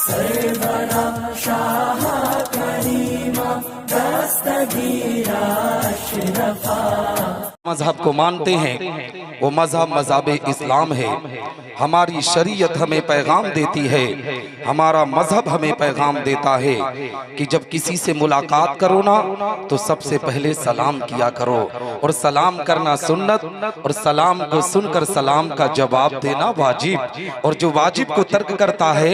सरवरा शाह करीमा दस्तगीरा अशरफा। मजहब को मानते हैं वो मजहब मजहब इस्लाम है। हमारी शरीयत हमें पैगाम देती है, हमारा मजहब हमें पैगाम देता है कि जब किसी से मुलाकात करो ना तो सबसे पहले सलाम किया करो, और सलाम करना सुन्नत, और सलाम को सुनकर सलाम का जवाब देना वाजिब, और जो वाजिब को तर्क करता है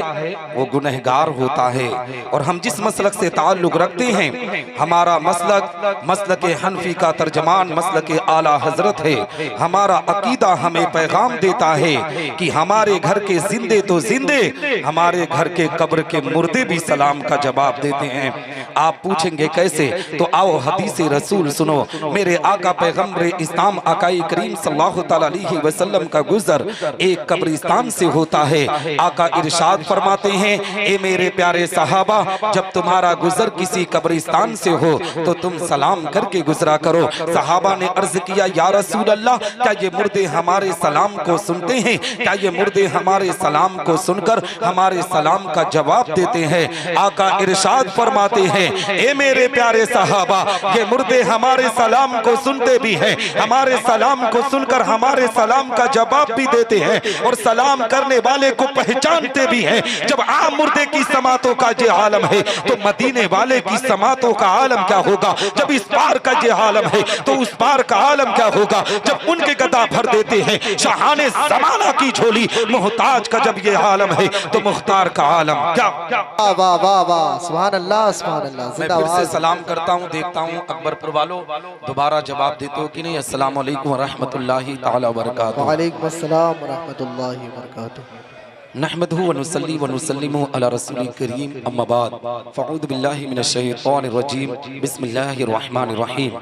वो गुनहगार होता है। और हम जिस मसलक से ताल्लुक रखते हैं, हमारा मसलक हनफी का तर्जमान मसलक आला हजरत है। हमारा अकीदा हमें पैगाम देता है कि हमारे घर के जिंदे तो जिंदे, हमारे घर के कब्र के मुर्दे भी सलाम का जवाब देते हैं। आप पूछेंगे कैसे, तो आओ हदीस रसूल सुनो। मेरे आका पैगम्बर इस्लाम आकाई करीम सल्लल्लाहु अलैहि वसल्लम का गुजर एक कब्रिस्तान से होता है। आका इरशाद फरमाते हैं, ए मेरे प्यारे सहाबा, जब तुम्हारा गुजर किसी कब्रिस्तान से हो तो तुम सलाम करके गुजरा करो। सहाबा ने अर्ज किया, या रसूल अल्लाह, क्या ये मुर्दे हमारे सलाम को सुनते हैं? क्या ये मुर्दे हमारे सलाम को सुनकर हमारे सलाम का जवाब देते हैं? आका इरशाद फरमाते हैं, ए मेरे प्यारे सहाबा, ये मुर्दे हमारे सलाम को सुनते भी हैं, हमारे सलाम को सुनकर हमारे सलाम का जवाब भी देते हैं, और सलाम करने वाले को पहचानते भी हैं। जब आम मुर्दे की समातों का ये आलम है तो मदीने वाले की समातों का आलम क्या होगा? जब इस पार का ये आलम है तो उस पार का आलम क्या होगा? जब उनके गदा भर देते हैं शाहाने ज़माना की झोली, मोहताज का जब ये आलम है तो मुख्तार का आलम क्या? वाह वाह वाह, सुभान अल्लाह सुभान अल्लाह। मैं फिर से सलाम करता हूँ, देखता हूँ अकबरपुर वालों दोबारा जवाब देते हो कि नहीं। अस्सलाम वालेकुम व रहमतुल्लाहि तआला व बरकातहू। वालेकुम अस्सलाम व रहमतुल्लाहि व बरकातहू। नहमदहु व नुसल्ली व नुसल्लिमु अला रसूलिल करीम, अम्मा बाद, फ़अऊज़ु बिल्लाहि मिनश शैतानिर रजीम, बिस्मिल्लाहिर रहमानिर रहीम।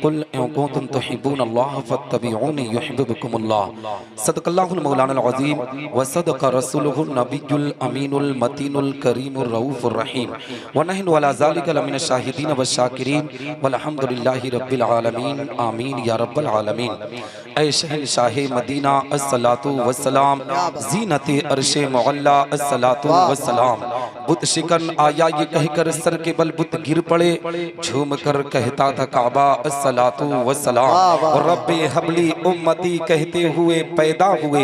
कुल इन कुंतुम तुहिब्बूनल्लाह फत्तबिऊनी युहिब्बुकुमुल्लाह। सदक़ल्लाहुल मौलानाल अज़ीम व सदक़ रसूलुहुन नबियुल अमीनुल मतीनुल करीमुर रऊफ़ुर रहीम व नहनु अला ज़ालिका लमिनश शाहिदीन व शाकिरीन वल्हम्दुलिल्लाहि रब्बिल आलमीन, आमीन या रब्बल आलमीन। ऐ शहंशाह मदीना अस्सलातु वस्सलाम, ज़ीनते अर्श मोहल्ला अस्सलातु वस्सलाम। बुत शिकन आया ये कहकर सर के बल बुत गिर पड़े, झूम कर कहता था काबा अस्सलातु वस्सलाम। और रब्बे हबली उम्मती कहते हुए पैदा हुए,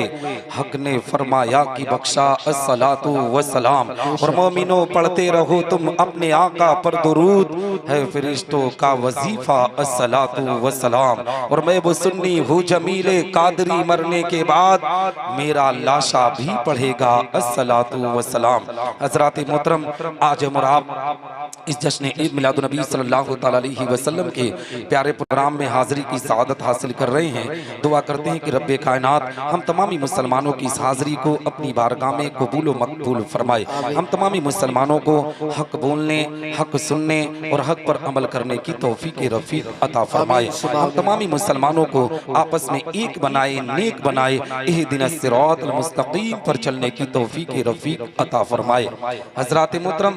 हक ने फरमाया कि बख्शा अस्सलातु वस्सलाम। और मोमिनो पढ़ते रहो तुम अपने आका पर दुरूद, है फरिश्तों का वजीफा अस्सलातु वस्सलाम। और मैं वो सुन्नी हूँ जमीले कादरी, मरने के बाद मेरा लाशा भी पढ़ेगा अस्सलातु वस्सलाम। हज़रात मोहतरम, आज हम और आप इस जश्न ईद मिलादुन नबी सल्लल्लाहु अलैहि वसल्लम के प्यारे प्रोग्राम में हाज़िरी की सआदत हासिल कर रहे हैं। दुआ करते हैं कि रब्बे कायनात हम तमामी मुसलमानों की इस हाज़िरी को अपनी बारगाह में कबूल व मकबूल फरमाए। हम तमामी मुसलमानों को हक बोलने, हक सुनने और हक पर अमल करने की तौफीक रफ़ीक अता फरमाए। हम तमामी मुसलमानों को आपस में एक बनाए, नेक बनाए, इहदिना सिरातल मुस्तकीम पर चलने की तौफीक रफ़ीक अता फरमाए। हज़रात मोहतरम,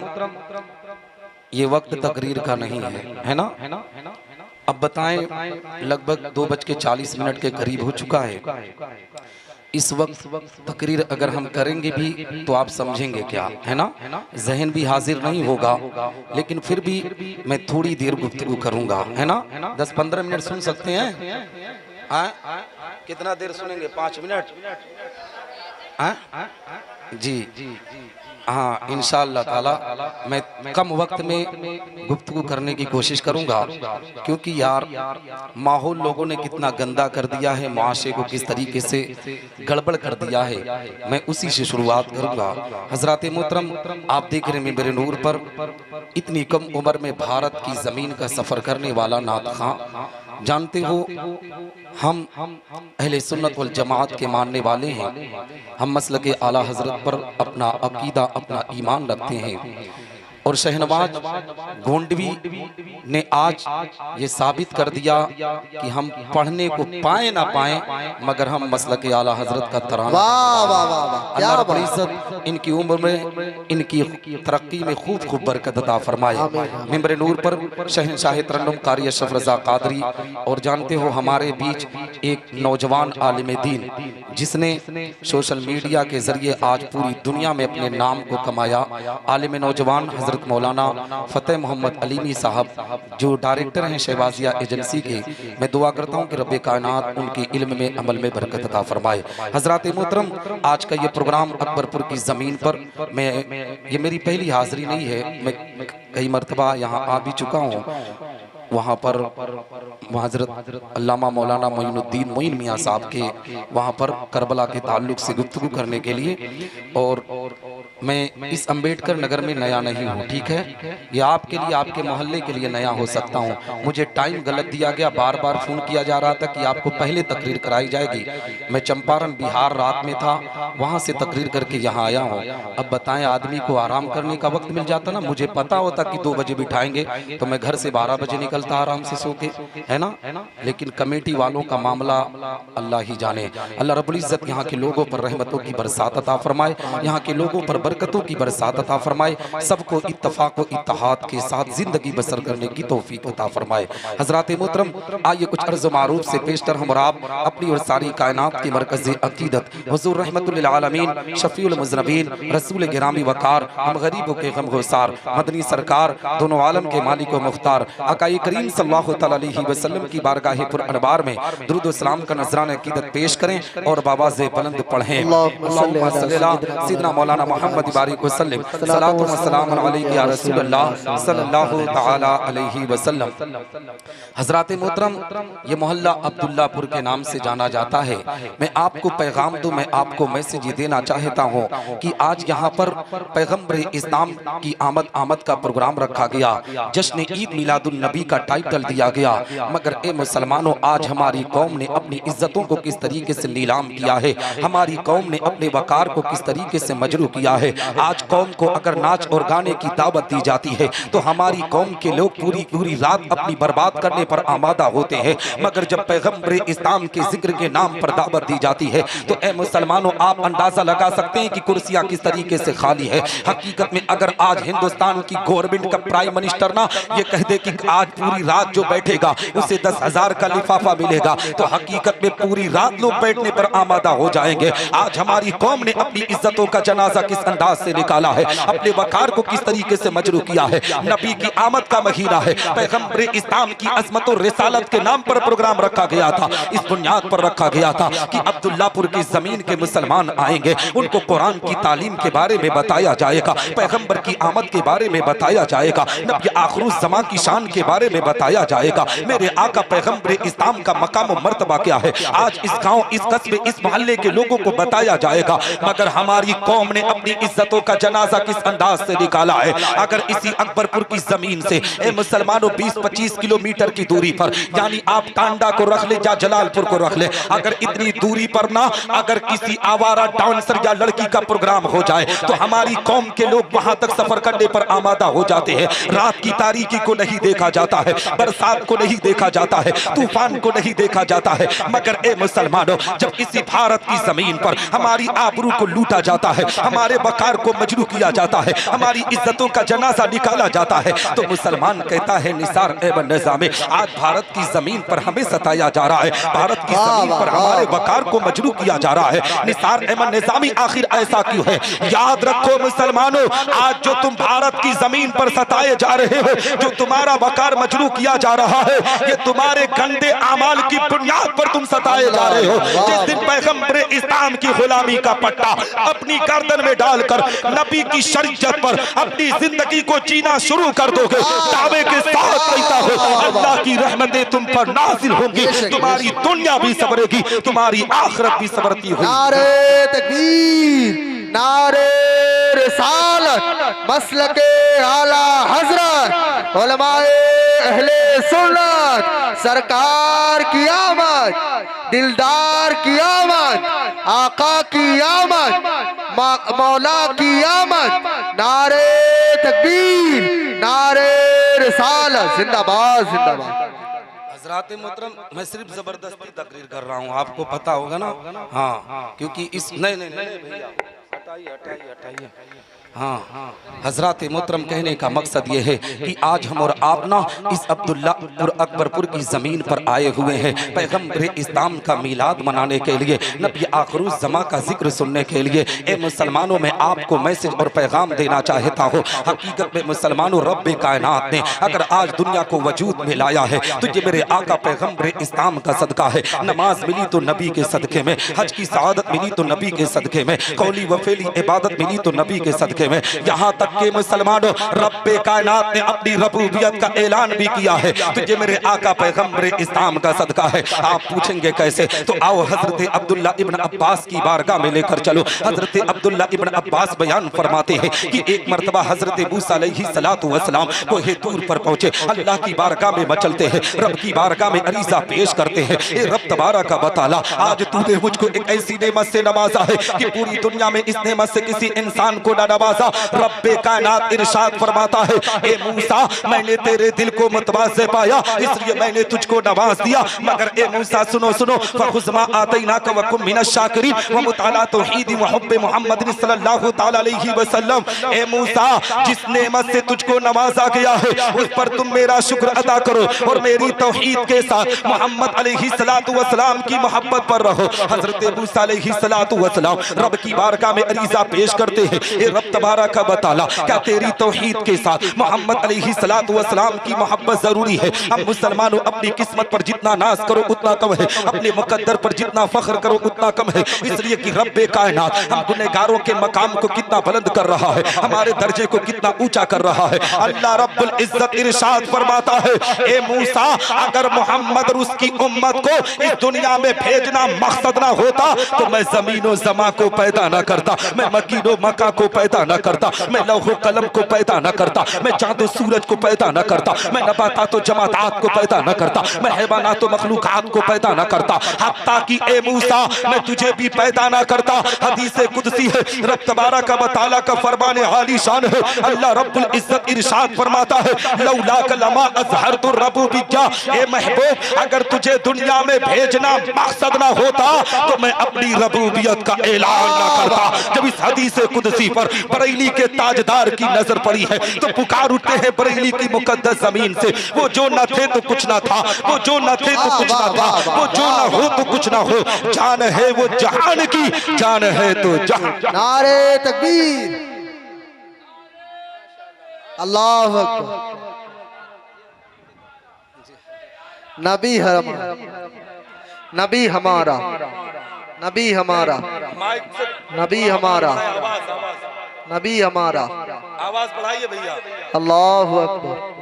ये वक्त तकरीर का नहीं है ना? अब बताएं, लगभग 2:40 के करीब हो चुका है। इस वक्त तकरीर अगर हम करेंगे भी तो आप समझेंगे क्या, है ना? जहन भी हाजिर नहीं होगा, लेकिन फिर भी मैं थोड़ी देर गुफ्तगू करूंगा, है ना? 10-15 मिनट सुन सकते हैं? कितना देर सुनेंगे? 5 मिनट? जी हाँ, इंशाअल्लाह ताला मैं कम वक्त में गुफ्तगू करने की कोशिश करूंगा, क्योंकि यार माहौल लोगों ने कितना गंदा कर दिया है, मुआशरे को किस तरीके से गड़बड़ कर दिया है, मैं उसी से शुरुआत करूंगा। हज़रात मोहतरम, आप देख रहे हैं मेरे नूर पर इतनी कम उम्र में भारत की ज़मीन का सफ़र करने वाला नात खां। जानते हो, हम अहले सुन्नत वल जमात के मानने वाले हैं। हम मसलक आला हजरत पर अपना अकीदा, अपना ईमान रखते हैं। और शहनवाज गोंडवी ने आज ये साबित कर दिया कि हम पढ़ने को पाए ना पाए मगर हम मसलक आला हजरत का तराना। वाह वाह वाह वाह, क्या अल्लाह रब्बुल बात। इज्जत इनकी उम्र में इनकी तरक्की में खूब खूब बरकत अता फरमाए। मिंबर नूर पर शहनशाह तरन्नुम कारी अशरफ रज़ा कादरी, और जानते हो हमारे बीच एक नौजवान आलिम दीन जिसने सोशल मीडिया के जरिए आज पूरी दुनिया में अपने नाम को कमाया, आलिम नौजवान हजरत मौलाना फ़तेह मोहम्मद अलीमी साहब जो डायरेक्टर हैं शहबाजिया एजेंसी के। मैं दुआ करता हूँ कि रब्बे कायनात उनके इल्म में अमल में बरकत अता फरमाए। हजरात मोहतरम, आज का ये प्रोग्राम अकबरपुर की ज़मीन पर ये मेरी पहली हाज़िरी नहीं है, मैं कई मरतबा यहाँ आ भी चुका हूँ। वहाँ पर हज़रत अल्लामा मौलाना मोइनुद्दीन मोइन मियाँ साहब के वहाँ पर करबला के ताल्लुक़ से गुफ्तगू करने के लिए, और मैं इस अंबेडकर नगर में नया नहीं हूँ, ठीक है, ये आपके लिए आपके मोहल्ले के लिए नया हो सकता हूँ। मुझे टाइम गलत दिया गया, बार बार फ़ोन किया जा रहा था कि आपको पहले तकरीर कराई जाएगी। मैं चंपारण बिहार रात में था, वहाँ से तकरीर करके यहाँ आया हूँ। अब बताएं, आदमी को आराम करने का वक्त मिल जाता ना, मुझे पता होता कि 2 बजे बिठाएंगे तो मैं घर से 12 बजे निकलता आराम से सो के, है ना। लेकिन कमेटी वालों का मामला अल्लाह ही जाने। अल्लाह रब्बुल इज्जत यहाँ के लोगों पर रहमतों की बरसात अता फरमाए, यहाँ के लोगों पर बरकतों की बरसात अता फरमाए, सबको इत्तफाक व इत्तेहाद के साथ जिंदगी बसर करने की तौफीक अता फरमाए। हजरात मोहतरम, आइए कुछ अर्ज़ मारूफ से पेशतर हम और आप अपनी और सारी कायनात की मरकज़ अक़ीदत हुज़ूर रहमतुल लिल आलमीन शफ़ीउल मुज़नबीन रसूल गिरामी वक़ार हम गरीबों के गमगुसार मदनी सरकार दोनों आलम के मालिक व मुख्तार आक़ाए करीम सल्लल्लाहु अलैहि वसल्लम की बारगाह पुर अनवार में दुरूद व सलाम का नज़राना अक़ीदत पेश करें और बावाज़े बुलंद पढ़ें। अल्लाहुम्मा सल्लि अला सय्यिदना मौलाना मोहम्मद बारिक वसल्लम सलातो व सलाम अलैका या रसूलल्लाह सल्लल्लाहु तआला अलैहि वसल्लम। हज़रात मोहतरम, ये मोहल्ला अब्दुल्लापुर के नाम से जाना जाता है। मैं आपको पैगाम दूं, मैं आपको मैसेज ये देना चाहता हूँ कि आज यहाँ पर पैगम्बर इस्लाम की आमद का प्रोग्राम रखा गया, जश्न ईद मिलादुन नबी का टाइटल दिया गया, मगर ए मुसलमानों, आज हमारी कौम ने अपनी इज्जतों को किस तरीके से नीलाम किया है, हमारी कौम ने अपने वकार को किस तरीके से मजरू किया है। आज कौम को अगर नाच और गाने की दावत दी जाती है तो हमारी कौम के लोग पूरी रात अपनी बर्बाद करने पर आमादा होते हैं, मगर जब पैगम्बर इस्लाम के जिक्र के नाम पर दावत दी जाती है तो ए मुसलमानों, आप अंदाजा लगा सकते हैं कि कुर्सियां किस तरीके से खाली है। हकीकत में अगर आज हिंदुस्तान की गवर्नमेंट का प्राइम मिनिस्टर ना ये कह दे कि आज पूरी रात जो बैठेगा उसे 10,000 का लिफाफा मिलेगा, तो हकीकत में पूरी रात लोग बैठने पर आमादा हो जाएंगे। आज हमारी कौम ने अपनी इज्जतों का जनाजा किस अंदाज से निकाला है, अपने वकार को किस तरीके से मजरू किया है। नबी की आमद का महीना है, पैगम्बर इस्लाम की अज़मत और रिसालत के नाम पर प्रोग्राम रखा गया था। इस बुनियाद पर रखा गया था कि अब्दुल्लापुर की जमीन के मुसलमान आएंगे, उनको कुरान की तालीम के बारे में बताया जाएगा, पैगम्बर की आमद के बारे में बताया जाएगा, नबी आखिरुज़ ज़मां की शान के बारे में बताया जाएगा, मेरे आका पैगम्बर इस्लाम का मकाम और मर्तबा क्या है, आज इस गांव, इस कस्बे, इस मोहल्ले के लोगों को बताया जाएगा। मगर हमारी कौम ने अपनी इज्जतों का जनाजा किस अंदाज से निकाला है। अगर इसी अकबरपुर की जमीन से ए मुसलमानों 20-25 किलोमीटर की दूरी पर, यानी आप टांडा को रख ले या जलालपुर को रख ले, अगर इतनी दूरी पर ना अगर किसी आवारा डांसर या लड़की का प्रोग्राम हो जाए तो हमारी कौम के लोग वहां तक सफर करने पर आमादा हो जाते हैं। रात की तारीकी को नहीं देखा जाता है, बरसात को नहीं देखा जाता है, तूफान को नहीं देखा जाता है, मगर ए मुसलमानों, जब इसी भारत की जमीन पर हमारी आबरू को लूटा जाता है, हमारे वकार को मजरू किया जाता है, हमारी इज्जतों का जनाजा निकाला जाता है, तो मुसलमान कहता है निसार एवं निजामे, आज भारत की जमीन पर हमें सताया जा रहा है, भारत की जमीन पर हमारे वकार को मजरू किया जा रहा है। निसार एवं निजामी, आखिर ऐसा क्यों है? याद रखो मुसलमानों, आज जो तुम भारत की जमीन पर सताए जा रहे हो, जो तुम्हारा वकार मजरू किया जा रहा है, ये तुम्हारे गंदे आमाल की बुनियाद पर तुम सताए जा रहे हो। जिस दिन पैगम्बर इस्लाम की गुलामी का पट्टा अपनी गर्दन में डालकर नबी की शरीयत पर अपनी जिंदगी को जीना शुरू कर दोगे, दावे के साथ कहता हो अल्लाह की रहमतें तुम पर नाजिल होंगी, तुम्हारी दुनिया भी संवरेगी, तुम्हारी आखिरत भी संवरती होगी। नारे तकबीर, नारे रिसालत, मसलके आला हजरत, उलमाए अहले सुन्नत, सरकार की आमद, दिलदार की आमद, आका की आमद, मौला की आमद, नारे तकबीर, रिसालत जिंदाबाद जिंदाबाद। हजरात मोहतरम, मैं सिर्फ जबरदस्ती तकरीर कर रहा हूँ, आपको पता होगा ना। हाँ, क्योंकि इस नहीं नहीं नहीं भैया, हटाइए हटाइए हटाइए। हाँ, हजरात मोहतरम, कहने का मकसद ये है कि आज हम और आप ना इस अब्दुल्लापुर अकबरपुर की ज़मीन पर आए हुए हैं पैगम्बर इस्लाम का मीलाद मनाने के लिए, नबी आखिरुज़्ज़मा का जिक्र सुनने के लिए। ए मुसलमानों, में आपको मैसेज और पैगाम देना चाहता हूँ। हकीकत में मुसलमानों, रब्बे कायनात ने अगर आज दुनिया को वजूद में लाया है तो ये मेरे आका पैगम्बर इस्लाम का सदका है। नमाज मिली तो नबी के सदके में, हज की सआदत मिली तो नबी के सदके में, कौली वफेली इबादत मिली तो नबी के सदके में। यहाँ तक के मुसलमानों, रब्बे कायनात ने अपनी रबूबियत का ऐलान भी किया है तो ये मेरे आका पैगम्बर इस्लाम का सदका है। आप पूछेंगे कैसे, तो आओ हजरत अब्दुल्ला इब्न अब्बास की बारगाह में लेकर चलो। हजरत अब्दुल्ला इब्न अब्बास बयान फरमाते हैं कि एक मर्तबा हजरत मूसा अलैहिस्सलातु वस्सलाम कोहे तूर पर पहुंचे, अल्लाह की बारगाह में मचलते हैं, रब की बारगाह में अरीज़ा पेश करते हैं। ए रब तबारक व तआला, आज तूने मुझको एक ऐसी नेमत से नवाजा है कि पूरी दुनिया में इस नेमत से किसी इंसान को न नवाजा। रब्बे कायनात इरशाद फरमाता है, ए मूसा, मैंने तेरे दिल को मुतवाज़े पाया इसलिए मैंने तुझको नवाज दिया। मगर ए मूसा सुनो सुनो, फखुज़ मा आतैनाका व कुन मिनश शाकिरीन व मुताला तौहीद व हुब्ब मुहम्मद सल्लल्लाहु तआला अलैहि वसल्लम। ए मूसा, जिस नेमत से तुझको नवाजा गया है उस पर तुम मेरा शुक्र अदा करो और मेरी तौहीद के साथ मोहम्मद अलैहिस्सलातु वस्सलाम की मोहब्बत पर रहो। हजरत मूसा अलैहिस्सलातु वस्सलाम रब की बारगाह में अरीज़ा पेश करते हैं, ए रब तबारक व तआला, क्या तेरी तौहीद के साथ मोहम्मद अलैहिस्सलातु वस्सलाम की मोहब्बत जरूरी है? अब मुसलमानों, अपनी किस्मत पर जितना नाज करो उतना कम है, अपने मुकद्दर पर जितना फख्र करो उतना कम है। इसलिए कि रब्बे कायनात हम गुनहगारों के मकाम को कितना बुलंद कर रहा है, हमारे दर्जे को कितना ऊंचा कर रहा है। अल्लाह रब्बुल इज्जत इरशाद फरमाता है, ए मूसा, अगर मोहम्मद और उसकी उम्मत को इस दुनिया में भेजना मकसद ना होता तो मैं जमीनों जमा को पैदा न करता, मैं मकीनो मका को पैदा न करता, मैं लौहो कलम को पैदा न करता, मैं चांदो सूरज को पैदा न करता, मैं नबातात जमातात को पैदा न करता, मैं हैवानात मखलूकात को पैदा न करता, हत्ता कि ए मूसा, मैं तुझे भी पैदा न करता। हदीस कुदसी है, रब तबारक व तआला का फरमान आली शान है। अल्लाह रब्बुल इज्जत इरशाद फरमाता है, लौला कलमा अज़हरतु रबूबिय्या, ए महबूब, अगर तुझे दुनिया में भेजना मकसद ना होता तो मैं अपनी रबूबियत का ऐलान ना करता। जब इस हदीस कुदसी पर बरेली के ताजदार की नजर पड़ी है तो पुकार उठते हैं बरेली की मुकद्दस जमीन से, वो जो न थे तो कुछ ना था, वो जो न थे तो कुछ ना था, वो जो ना हो तो कुछ ना हो, जान है वो जहान की, जान है तो जहान। नारे तकबीर, अल्लाह अकबर। नबी नबी हमारा, नबी हमारा, नबी हमारा, नबी हमारा। आवाज बढ़ाइए भैया। अल्लाह अकबर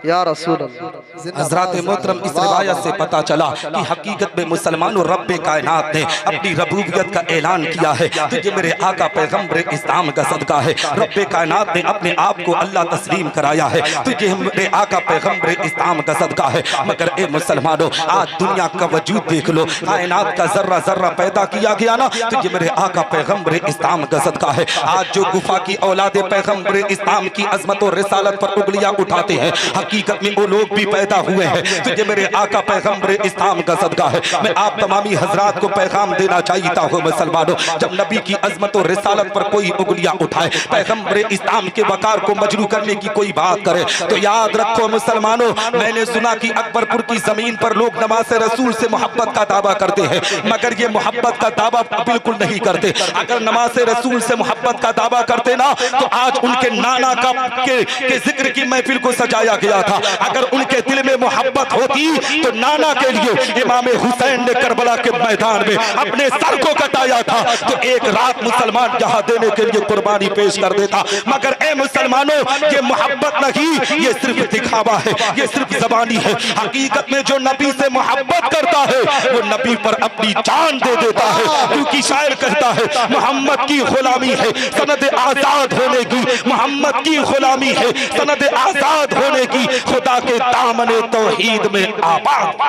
या रसूल अल्लाह। हज़रात मोहतरम, इस रिवायत से पता चला कि हकीकत में मुसलमानों, रब्बे कायनात ने अपनी रबूबियत का ऐलान किया है तो ये मेरे आका पैगम्बर इस्लाम का सदका है। रब्बे कायनात ने अपने आप को अल्लाह तस्लीम कराया है तो ये मेरे आका पैगम्बर इस्लाम का सदका है। मगर ए मुसलमानों, आज दुनिया का वजूद देख लो, कायनात का जर्रा जर्रा पैदा किया गया ना तो ये मेरे आका पैगम्बर इस्लाम का सदका है। आज जो गुफा की औलादे पैगम्बर इस्लाम की अजमत और रिसालत पर उंगलियां उठाते हैं, हकीकत में वो लोग भी पैदा हुए हैं तो ये मेरे आका पैगम्बर इस्लाम का सदका है। मैं आप तमामी हजरात को पैगाम देना चाहता हूँ मुसलमानों, जब नबी की अजमत और रिसालत पर कोई उंगलियां उठाए, पैगम्बर इस्लाम के वकार को मजरू करने की कोई बात करे तो याद रखो मुसलमानों, मैंने सुना कि अकबरपुर की जमीन पर लोग नमाज़ रसूल से मोहब्बत का दावा करते हैं, मगर ये मोहब्बत का दावा बिल्कुल नहीं करते। अगर नमाज़ रसूल से मोहब्बत का दावा करते ना तो आज उनके नाना के जिक्र की महफिल को सजाया गया था। अगर उनके दिल में मोहब्बत होती तो नाना के लिए इमाम हुसैन ने करबला के मैदान में अपने सर को कटाया था तो एक रात मुसलमान जहां देने के लिए कुर्बानी पेश कर देता। मगर ए मुसलमानों, ये मोहब्बत नहीं, ये सिर्फ दिखावा है, ये सिर्फ जबानी है। हकीकत में जो नबी से मोहब्बत करता है वो नबी पर अपनी जान दे देता है, क्योंकि शायर कहता है मोहम्मद की गुलामी है सनद आजाद होने की, मोहम्मद की गुलामी है सनद आजाद होने की, खुदा के दामने तौहीद में आबाद।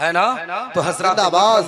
है ना। तो हजरत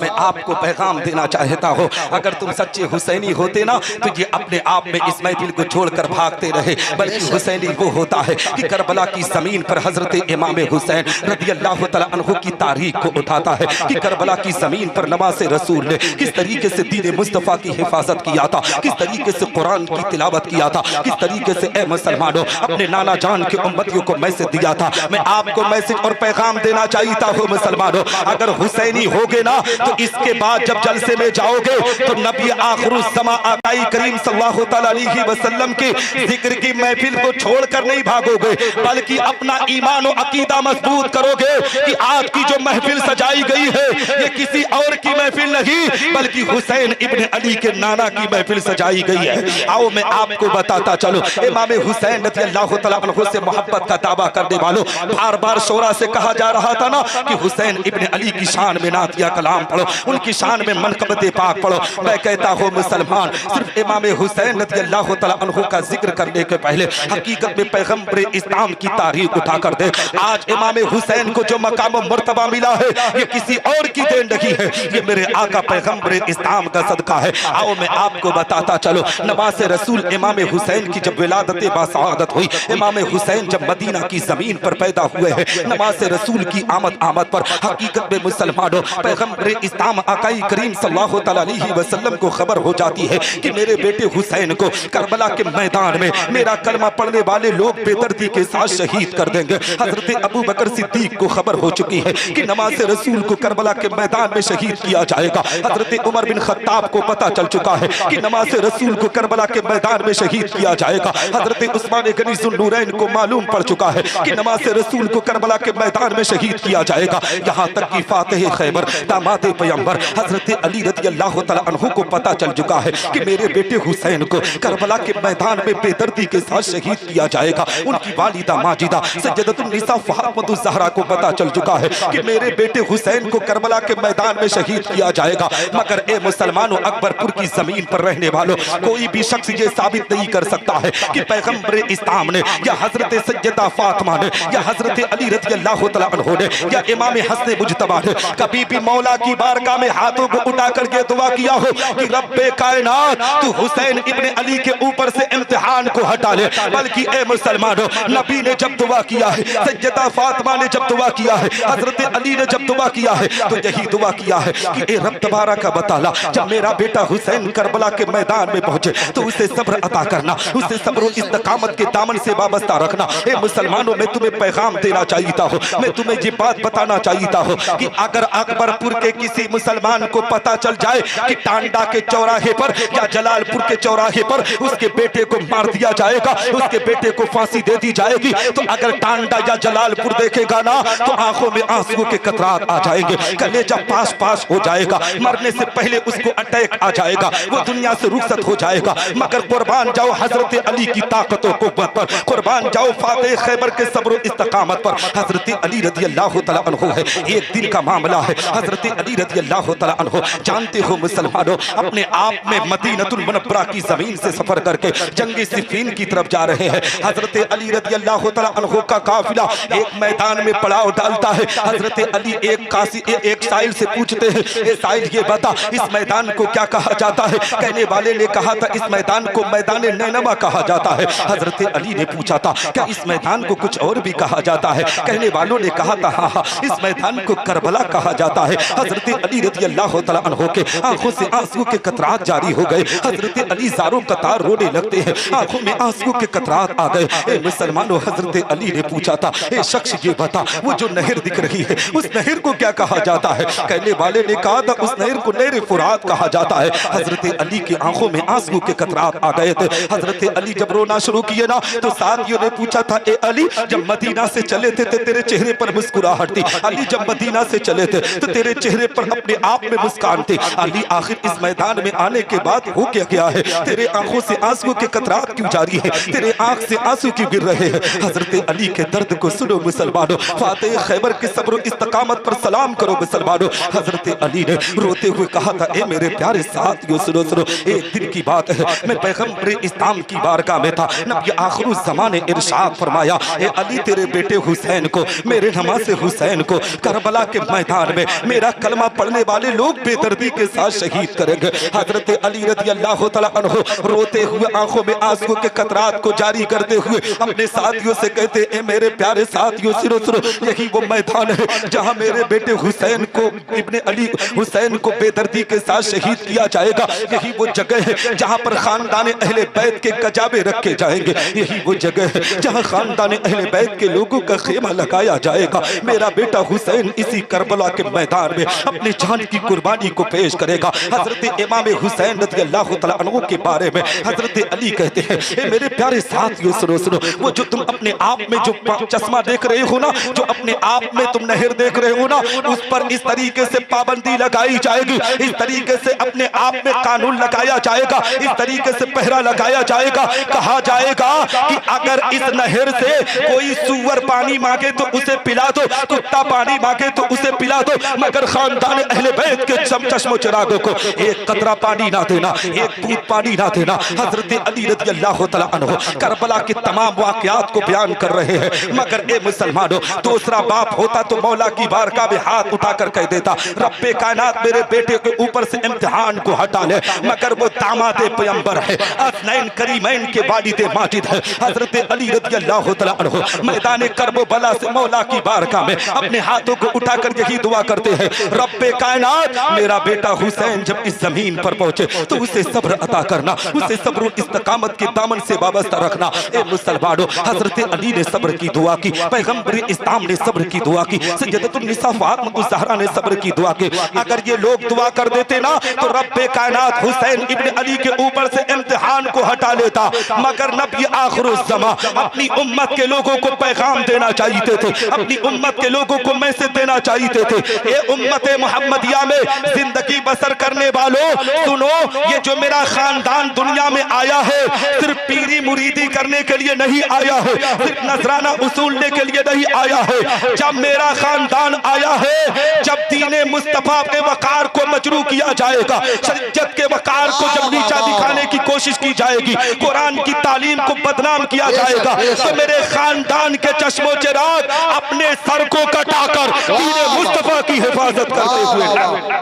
मैं आपको पैगाम देना चाहता हूँ, अगर तुम सच्चे हुसैनी होते ना तो ये अपने आप में इस महफिल को छोड़कर भागते रहे, बल्कि हुसैनी वो होता है कि करबला की जमीन पर हजरत इमाम हुसैन रदियल्लाहु तआला अन्हु की तारीख को उठाता है कि करबला की जमीन पर नवासे रसूल ने किस तरीके से दीन मुस्तफ़ा की हिफाजत किया था, किस तरीके से कुरान की तिलावत किया था, किस तरीके से ए मुसलमानों अपने नाना जान के उम्मतियों को मैसेज दिया था। मैं आपको मैसेज और पैगाम देना चाहता हूँ मुसलमानों, अगर हुसैनी होगे ना तो इसके बाद जब जलसे में जाओगे तो नबी आखिरुज़्ज़मा आकाई करीम सल्लल्लाहु अलैहि वसल्लम के जिक्र की महफिल को छोड़कर नहीं भागोगे, बल्कि अपना ईमान और अकीदा मजबूत करोगे कि आज की जो महफिल सजाई गई है ये किसी और की महफिल नहीं बल्कि हुसैन इब्न अली के नाना की महफिल सजाई गई है। आओ मैं आपको बताता चलो, इमाम हुसैन रज़ियल्लाहु तआला अन्हु से मोहब्बत का दावा करने वालों, बार बार शोरा से कहा जा रहा था ना कि हुसैन इब्न अली की शान में नातिया कलाम पढ़ो, उनकी शान में मनक़बत पाक पढ़ो। मैं कहता हूँ मुसलमान, सिर्फ इमाम हुसैन रज़ियल्लाहु तआला अन्हु का जिक्र करने के पहले हकीकत में पैगंबर इस्लाम की तारीख उठा कर दे। आज इमाम हुसैन को जो मकाम मर्तबा मिला है ये किसी और की देन नहीं है, ये मेरे आका पैगंबर इस्लाम का सदका है। आओ मैं आपको बताता चलो, नवासे रसूल इमाम हुसैन की जब विलादत बासआदत हुई, इमाम हुसैन जब मदीना की जमीन पर पैदा हुए हैं, नवासे रसूल की आमद पर हकीकत में मुसलमानों पैगंबर इस्लाम आकाई करीम सल्लल्लाहु अलैहि वसल्लम को खबर हो जाती है कि मेरे बेटे हुसैन को करबला के मैदान में मेरा कलमा पढ़ने वाले लोग बेदर्दी के साथ शहीद कर देंगे। हजरत अबू बकर सिद्दीक को खबर हो चुकी है कि नवासे रसूल को करबला के मैदान में शहीद किया जाएगा। हजरत उमर बिन खत्ताब को पता चल चुका है कि नवासे रसूल को करबला के मैदान में शहीद किया जाएगा। हजरत उस्मान गनी ज़ुन्नूरैन को मालूम पड़ चुका है कि नवासे रसूल को करबला के मैदान में शहीद किया जाएगा। यहाँ तक कि फातिह खैबर दामाद पैगंबर हजरत अली रज़ियल्लाहु तआला अन्हु को पता चल चुका है कि मेरे बेटे हुसैन को करबला के मैदान में बेदर्दी के साथ शहीद किया जाएगा। उनकी वालिदा माजिदा सैयदतुन निसा फातिमा ज़हरा को पता चल चुका है कि मेरे बेटे हुसैन को करबला के मैदान में शहीद किया जाएगा। मगर ए मुसलमानों, अकबरपुर की जमीन पर रहने वालों, कोई भी शख्स ये साबित नहीं कर सकता है कि पैगंबर इस्लाम ने या हजरत सैयदा फातिमा ने या हजरत अली रज़ियल्लाहु तआला अन्हु ने या इमाम हसन मुज्तबा ने कभी भी मौला की बारगाह में हाथों को उठा करके दुआ किया हो कि रब्बे कायनात तू हुसैन इब्न अली के ऊपर से इम्तिहान को हटा ले। बल्कि ए मुसलमानों, नबी ने जब दुआ किया है, सैयदा फातिमा ने जब दुआ किया है, हजरत अली ने जब दुआ किया है, तो यही दुआ किया है कि ए रब तबारक व तआला, जब मेरा बेटा हुसैन करबला के मैदान में पहुंचे तो उसे सब्र अता करना, उसे सब्र और इस्तकामत के दामन से वाबस्ता रखना। ए मुसलमानों, मैं तुम्हें पैगाम देना चाहता हूँ, मैं तुम्हें ये बात बताना चाहता हूँ कि अगर अकबरपुर के किसी मुसलमान को पता चल जाए कि टांडा के चौराहे पर या जलालपुर के चौराहे पर उसके बेटे को मार दिया जाएगा, उसके बेटे को फांसी दे दी जाएगी, तो अगर टांडा या जलालपुर देखेगा ना तो आंखों में आंसू के कतरात आ जाएंगे, कलेजा पास पास हो जाएगा, मरने से पहले उसको अटैक आ जाएगा, वो दुनिया से रुखसत हो जाएगा। मगर कुर्बान जाओ हजरत अली की ताकत और कुव्वत पर, कुर्बान जाओ फातिह खैबर के सब्र इस्तकामत पर। हजरत अली रज़ियल्लाहु तआला अन्हु है, एक दिन का मामला है। हजरत अली रज़ियल्लाहु तआला अन्हु, जानते हो मुसलमानों, अपने आप में मदीनतुल मुनव्वरा की जमीन से सफर करके जंग सिफ़ीन की तरफ जा रहे हैं। हजरत अली रज़ियल्लाहु तआला अन्हु का काफिला एक मैदान में पड़ाव डालता है। हजरत अली एक साइल से पूछते हैं, ए साइल ये बता इस मैदान को क्या कहा जाता है? कहने वाले ने कहा था इस मैदान को मैदान नैनवा कहा जाता है। हजरत अली ने पूछा था क्या इस मैदान को कुछ और भी कहा जाता है? कहने वालों ने कहा था हाँ हाँ, इस मैदान को करबला कहा जाता है। हजरत अली रज़ियल्लाहु तआला अन्हु के आंखों से आंसू के कतरात जारी हो गए। हजरत अली ज़ारों कतार रोने लगते हैं, आंखों में आंसू के कतरात आ गए। ए मुसलमानों, हजरत अली ने पूछा था ए शख्स ये बता वो जो नहर दिख रही है उस नहर को क्या कहा जाता है? कहने वाले ने कहा था उस नहर को नहर फुरात कहा जाता है। हजरत अली की आंखों में आंसू के कतरात आ गए थे। हजरत अली जब रोना शुरू किए ना तो साथियों ने पूछा था ए अली, जब मदीना से चले थे तो तेरे चेहरे पर मुस्कुराहट थी। अली, जब मदीना से चले थे तो तेरे चेहरे पर अपने आप में मुस्कान थी। अली, आखिर इस मैदान में आने के बाद हो क्या गया है? तेरे आंखों से आंसू के कतरात क्यों जारी है? तेरे आंख से आंसू क्यों गिर रहे हैं? हजरत अली के दर्द को सुनो मुसलमानों, फातिह खैबर के सब्र इस्तकामत पर सलाम करो मुसलमानों। हजरत अली ने रोते हुए कहा था ए मेरे प्यारे साथियों सुनो सुनो, एक दिन की बात है, मैं पैगंबर इस्लाम की बारगाह में था। नबी आखिरुज़्ज़मान ने इरशाद फरमाया ए अली, तेरे बेटे हुसैन को, मेरे नवासे हुसैन को करबला करबला के मैदान में मेरा कलमा पढ़ने वाले लोग बेदर्दी के साथ शहीद करेंगे। हजरत अली रज़ी अल्लाह तआला अन्हु रोते हुए आंखों में आंसू के कतरात को जारी करते हुए अपने साथियों से कहते हैं, मेरे प्यारे साथियों सुनो सुनो, यही वो मैदान है जहां मेरे बेटे हुसैन को, इब्ने अली हुसैन को बेदर्दी के साथ शहीद किया जाएगा। यही वो जगह है जहां पर खानदान अहले बैत के कजाबे रखे जाएंगे। यही वो जगह है जहां खानदान अहले बैत के लोगों का खेमा लगाया जाएगा। मेरा बेटा हुसैन इसी करबला के मैदान में अपनी जान की कुर्बानी को पेश करेगा। हजरत इमाम हुसैन रज़ी अल्लाह तआला अन्हु के बारे में हजरत अली कहते हैं, मेरे प्यारे साथियों सुनो सुनो, वो जो तुम अपने आप में जो चश्मा देख रहे हो ना, जो अपने आप में तुम नहर देख रहे हो ना, उस पर इस तरीके से पाबंदी लगाई जाएगी, इस तरीके से अपने आप में कानून लगाया जाएगा, इस तरीके से पहरा लगाया जाएगा। कहा जाएगा कि अगर इस नहर से कोई सूअर पानी मांगे तो उसे पिला दो, कुत्ता पानी मांगे तो उसे पिला दो, मगर खानदान अहले बैत के चश्मो चिरागों को एक कतरा पानी ना देना, एक बूंद पानी ना देना। हजरत अली रज़ी अल्लाह तआला अन्हु करबला के तमाम वाक़यात को बयान कर रहे हैं। मगर ए मुसलमानों, दूसरा बाप होता तो मौला की बारगाह में हाथ उठाकर कह देता, रब्बे कायनात मेरे बेटे के ऊपर से इम्तिहान को हटा ले, मगर वो दामादे पैगंबर है, असनैन करीमैन के वालिदे माजिद है। हजरत अली रज़ी अल्लाह तआला अन्हु मैदान करबला से मौला की बारगाह में अपने हाथों को उठाकर यही दुआ करते हैं, रब्बे कायनात मेरा बेटा हुसैन जब इस जमीन पर पहुंचे तो उसे सब्र अता करना, उसे सब्र इस्तकामत के दामन से वाबस्ता रखना। ए मुसलमानों, हजरत अली ने सब्र की दुआ की, पैगंबर इस्लाम ने सब्र की दुआ की, सैयदतुन निसा फातिमा ज़हरा ने सब्र की दुआ की। अगर ये लोग दुआ कर देते ना तो रब्बे कायनात हुसैन इब्ने अली के ऊपर से इम्तिहान को हटा लेता। मगर नबी आखिरुज़्ज़मा अपनी उम्मत के लोगों को पैगाम देना चाहते थे, अपनी उम्मत के लोगों को मैसेज देना चाहते थे, ये उम्मत मुहम्मदिया में जिंदगी बसर करने वालों सुनो, ये जो मेरा खानदान दुनिया में आया है सिर्फ पीरी मुरीदी करने के लिए नहीं आया है, सिर्फ नजराना उसूलने के लिए नहीं आया है। जब मेरा खानदान आया है, जब दीने मुस्तफा के वकार को मजरू किया जाएगा, शरीयत के वकार को जब नीचा दिखाने की कोशिश की जाएगी, कुरान की तालीम को बदनाम किया जाएगा, तो मेरे खानदान के चश्मो चिराग अपने सर को कटाकर दीने मुस्तफा की हिफाजत करते हुए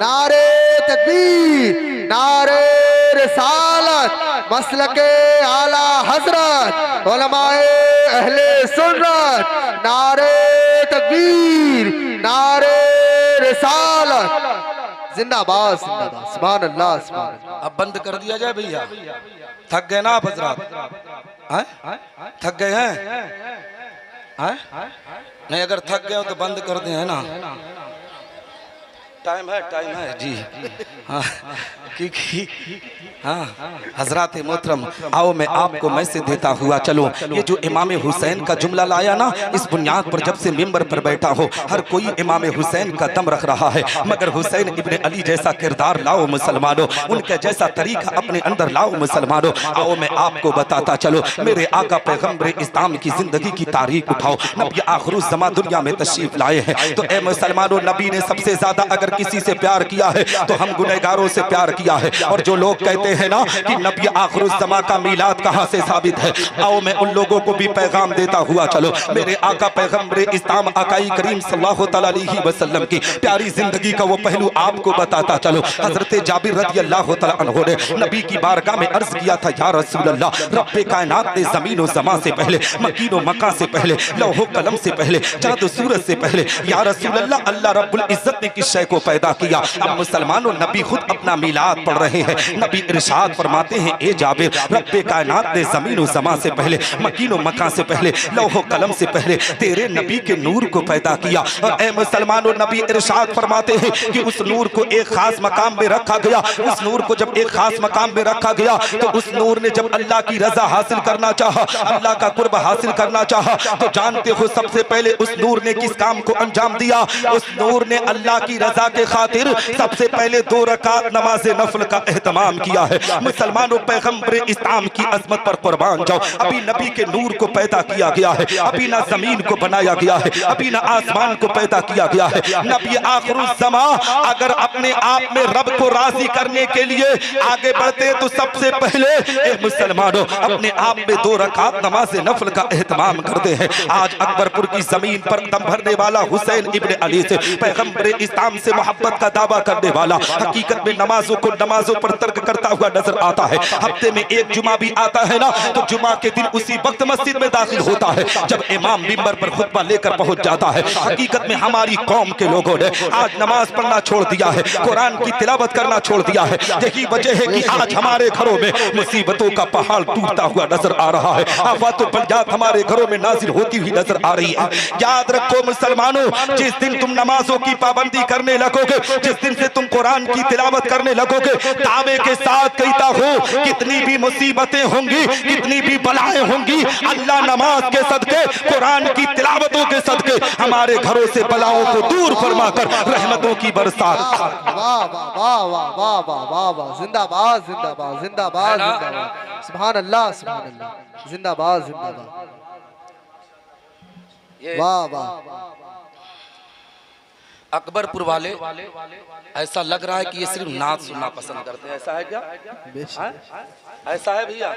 नारे तकबीर, नारे रिसालत, मसलके आला हजरत, उलमाए अहले सुन्नत, नारे तकबीर, नारे रिसालत, जिंदाबाद जिंदाबाद, सुभान अल्लाह सुभान अल्लाह। अब बंद कर दिया जाए भैया, थक गए ना आप हजरात, थक गए हैं? नहीं, अगर थक गए हो तो बंद कर दें, है ना? टाइम है जी। हाँ, क्योंकि हाँ हजरात मोहतरम, आओ मैं आपको मैसेज देता हुआ चलो। ये जो इमाम हुसैन का जुमला लाया ना, इस बुनियाद पर जब से मिंबर पर बैठा हो हर कोई इमाम हुसैन का दम रख रहा है, मगर हुसैन इब्ने अली जैसा किरदार लाओ मुसलमानों, उनका जैसा तरीका अपने अंदर लाओ मुसलमानों। आओ मैं आपको बताता चलो, मेरे आका पैगंबर इस्लाम की जिंदगी की तारीख उठाओ। नबी आखिरुज़्ज़मा दुनिया में तशरीफ लाए हैं, तो ए मुसलमानों, नबी ने सबसे ज्यादा अगर किसी से प्यार किया है तो हम गुनहगारों से प्यार किया है। और जो लोग कहते हैं ना कि नबी आखिरुज़्ज़मा का मीलाद कहां से साबित है, आओ मैं उन लोगों को भी पैगाम देता हुआ चलो। मेरे आका पैगंबर इस्लाम आकाई करीम सल्लल्लाहु अलैहि वसल्लम की प्यारी जिंदगी का वो पहलू आपको बताता चलो। हजरत जाबिर रज़ी अल्लाह तआला अन्हु ने नबी की बारगाह में अर्ज किया था, या रसूल अल्लाह, रब्बे कायनात ने ज़मीन व ज़मा से पहले, मकीन व मका से पहले, लौह कलम से पहले, चाँद सूरज से पहले, या रसूल अल्लाह, अल्लाह रब्बुल इज्जत ने किस शय को पैदा किया। अब मुसलमानों, नबी खुद अपना मीलाद पढ़ रहे हैं। नबी इरशाद फरमाते हैं, ए जाबिर, रब्बे कायनात ने ज़मीन व ज़मा से पहले, मकीन व मका से पहले, लौह कलम से पहले तेरे नबी के नूर को पैदा किया। और ए मुसलमानों, नबी इरशाद फरमाते हैं कि उस नूर को एक खास मकाम में रखा गया। उस नूर को जब एक खास मकाम में रखा गया तो उस नूर ने जब अल्लाह की रजा हासिल करना चाहा, अल्लाह का कुर्ब हासिल करना चाहा, तो जानते हो सबसे पहले उस नूर ने किस काम को अंजाम दिया? उस नूर ने अल्लाह की रजा के खातिर सबसे पहले 2 रकात नमाज नफल का एहतमाम किया है। मुसलमानों, पैगंबर इस्लाम की अजमत पर कुर्बान जाओ। अभी नबी के नूर को पैदा किया गया है, अभी ना जमीन को बनाया गया है, अभी ना आसमान को पैदा किया गया है। नबी आखिरुज़्ज़मा अगर अपने आप में रब को राजी करने के लिए आगे बढ़ते तो सबसे पहले मुसलमानों अपने आप में 2 रकात नमाज नफल का एहतमाम करते हैं। आज अकबरपुर की जमीन पर दम भरने वाला हुसैन इब्ने अली से, पैगंबर इस्लाम से मोहब्बत का दावा करने वाला, हकीकत में नमाजों पर तर्क करता हुआ नजर आता है। हफ्ते में 1 जुमा भी आता है ना, तो जुमा के दिन उसी वक्त मस्जिद में दाखिल होता है जब इमाम मिंबर पर खुतबा लेकर पहुंच जाता है। हकीकत में हमारी कौम के लोगों ने आज नमाज पढ़ना छोड़ दिया है, कुरान की तिलावत करना छोड़ दिया है। यही वजह है कि आज हमारे घरों में मुसीबतों का पहाड़ टूटता हुआ नजर आ रहा है, आफत बलजात हमारे घरों में नाजिल होती हुई नजर आ रही है। याद रखो मुसलमानों, जिस दिन तुम नमाजों की पाबंदी करने लगोगे, जिस दिन से तुम कुरान की तिलावत करने लगोगे, दावे के साथ कहता हूँ कितनी भी मुसीबतें होंगी, कितनी भी बलाएं होंगी, अल्लाह नमाज के सदके, कुरान की तिलावतों के सदके हमारे घरों से बलाओं को दूर फरमाकर रहमतों की बरसात। वाह वाह वाह वाह वाह वाह वाह वाह, जिंदाबाद जिंदाबाद जिंदाबाद जिंदाबाद, सुभान अल्लाह सुभान अल्लाह, जिंदाबाद जिंदाबाद, वाह वाह। अकबरपुर वाले ऐसा लग रहा है कि ये सिर्फ नाच सुनना पसंद करते हैं, ऐसा है क्या? ऐसा है भैया?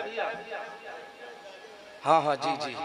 हाँ हाँ जी जी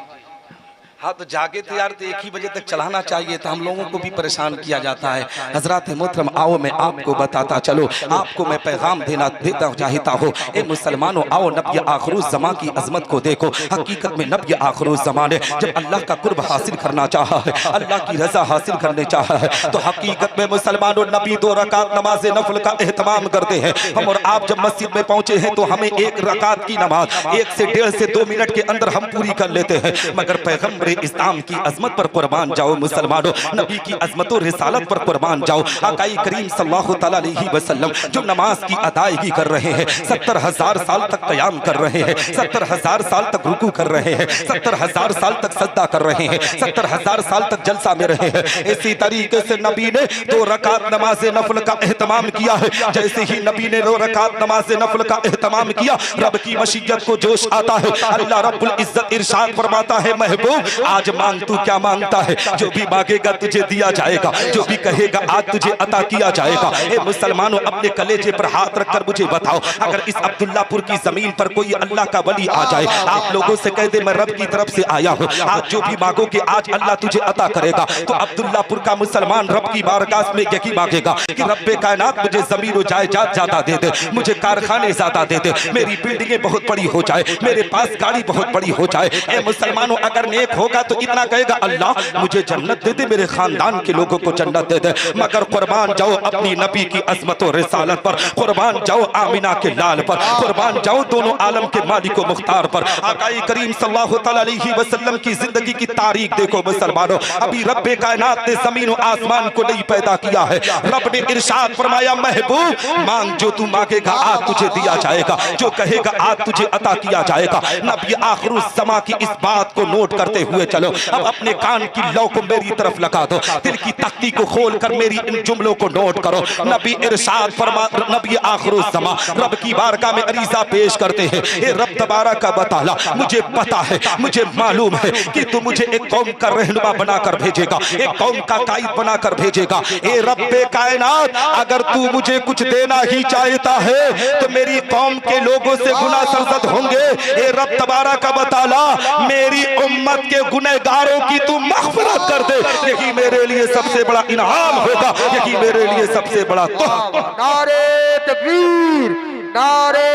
हाँ, तो जागे थे यार, तो 1 ही बजे तक चलाना चाहिए था। हम लोगों को भी परेशान किया जाता है। हजरत मोहतरम, आओ मैं आपको बताता चलो, आपको मैं पैगाम देता चाहता हूँ। ए मुसलमानों, आओ नबी आखिरुज़्ज़मा की अजमत को देखो। हकीकत में नबी आखिरुज़्ज़मा ने जब अल्लाह का कुर्ब हासिल करना चाहा है, अल्लाह की रजा हासिल करने चाहा है, तो हकीकत में मुसलमानों नबी 2 रकात नमाज नफल का एहतमाम करते हैं। हम और आप जब मस्जिद में पहुंचे हैं तो हमें 1 रकात की नमाज 1 से 1.5 से 2 मिनट के अंदर हम पूरी कर लेते हैं। मगर पैगंबर इस्लाम की अजमत पर कुर्बान जाओ मुसलमानों, नबी की अजमत और रिसालत पर कुर्बान जाओ। आकाई करीम सल्लल्लाहु तआला अलैहि वसल्लम जो नमाज की अदायगी कर रहे हैं, 70,000 साल तक क़याम कर रहे हैं, 70,000 साल तक रुकू कर रहे हैं, 70,000 साल तक सजदा कर रहे हैं, 70,000 साल तक जलसा में रहे हैं। इसी तरीके से नबी ने 2 रकात नमाज नफल का एहतमाम किया है। जैसे ही नबी ने 2 रकात नमाज नफल का एहतमाम किया, रब की मशीयत को जोश आता है। अल्लाह रब्बुल इज्जत इरशाद फरमाता है, महबूब आज मांग, तू क्या मांगता है? जो भी मांगेगा तुझे दिया जाएगा, जो भी कहेगा आज तुझे अता किया जाएगा। ए मुसलमानों, अपने कलेजे पर हाथ रखकर मुझे बताओ, अगर इस अब्दुल्लापुर की जमीन पर कोई अल्लाह का वली आ जाए, आप लोगों से कह दे मैं रब की तरफ से आया हूँ, आज जो भी मांगोगे आज अल्लाह तुझे अता करेगा, तो अब्दुल्लापुर का मुसलमान रब की बारगाह में यही मांगेगा कि रब्बे कायनात मुझे जमीन और जायदाद ज्यादा दे दे, मुझे कारखाने ज्यादा दे दे, मेरी बिल्डिंगें बहुत बड़ी हो जाए, मेरे पास गाड़ी बहुत बड़ी हो जाए। ए मुसलमानों, अगर नेक होगा तो इतना कहेगा अल्लाह मुझे जन्नत दे दे, मेरे खानदान के लोगों को जन्नत दे दे। मगर कुर्बान जाओ अपनी नबी की अजमत और रिसालत पर, कुर्बान जाओ आमिना के लाल पर, कुर्बान जाओ दोनों आलम के मालिक व मुख्तार पर। आकाई करीम सल्लल्लाहु तआला अलैहि वसल्लम की जिंदगी की तारीख देखो मुसलमानों, अभी रब्बे कायनात ने जमीन और आसमान को नहीं पैदा किया है। रब ने इरशाद फरमाया, महबूब मांग, जो तू मांगेगा आज तुझे दिया जाएगा, जो कहेगा आज तुझे अता किया जाएगा। नबी आखिरुज़्ज़मा की इस बात को नोट करते हुए चलो। अब अपने कान की लौ को मेरी तरफ लगा दो, दिल की तख्ती को खोलकर मेरी इन जुमलों को नोट करो। नबी इरशाद फरमा, नबी आखिरुज़्ज़मा रब की बारगाह में अरीज़ा पेश करते हैं, ए रब तबारक व तआला, मुझे पता है, मुझे मालूम है कि तू मुझे एक कौम का रहनुमा बनाकर भेजेगा, एक कौम का कायद बनाकर भेजेगा। ए रब्बे कायनात, अगर तू मुझे कुछ देना ही चाहता है तो मेरी कौम के लोगों से गुनाह सरजद होंगे। ए रब तबारक व तआला, मेरी उम्मत के गुनहगारों की तू मग़फ़िरत कर दे, यही मेरे लिए सबसे बड़ा इनाम होगा, यही मेरे लिए सबसे बड़ा तोहफा। नारे तकबीर, नारे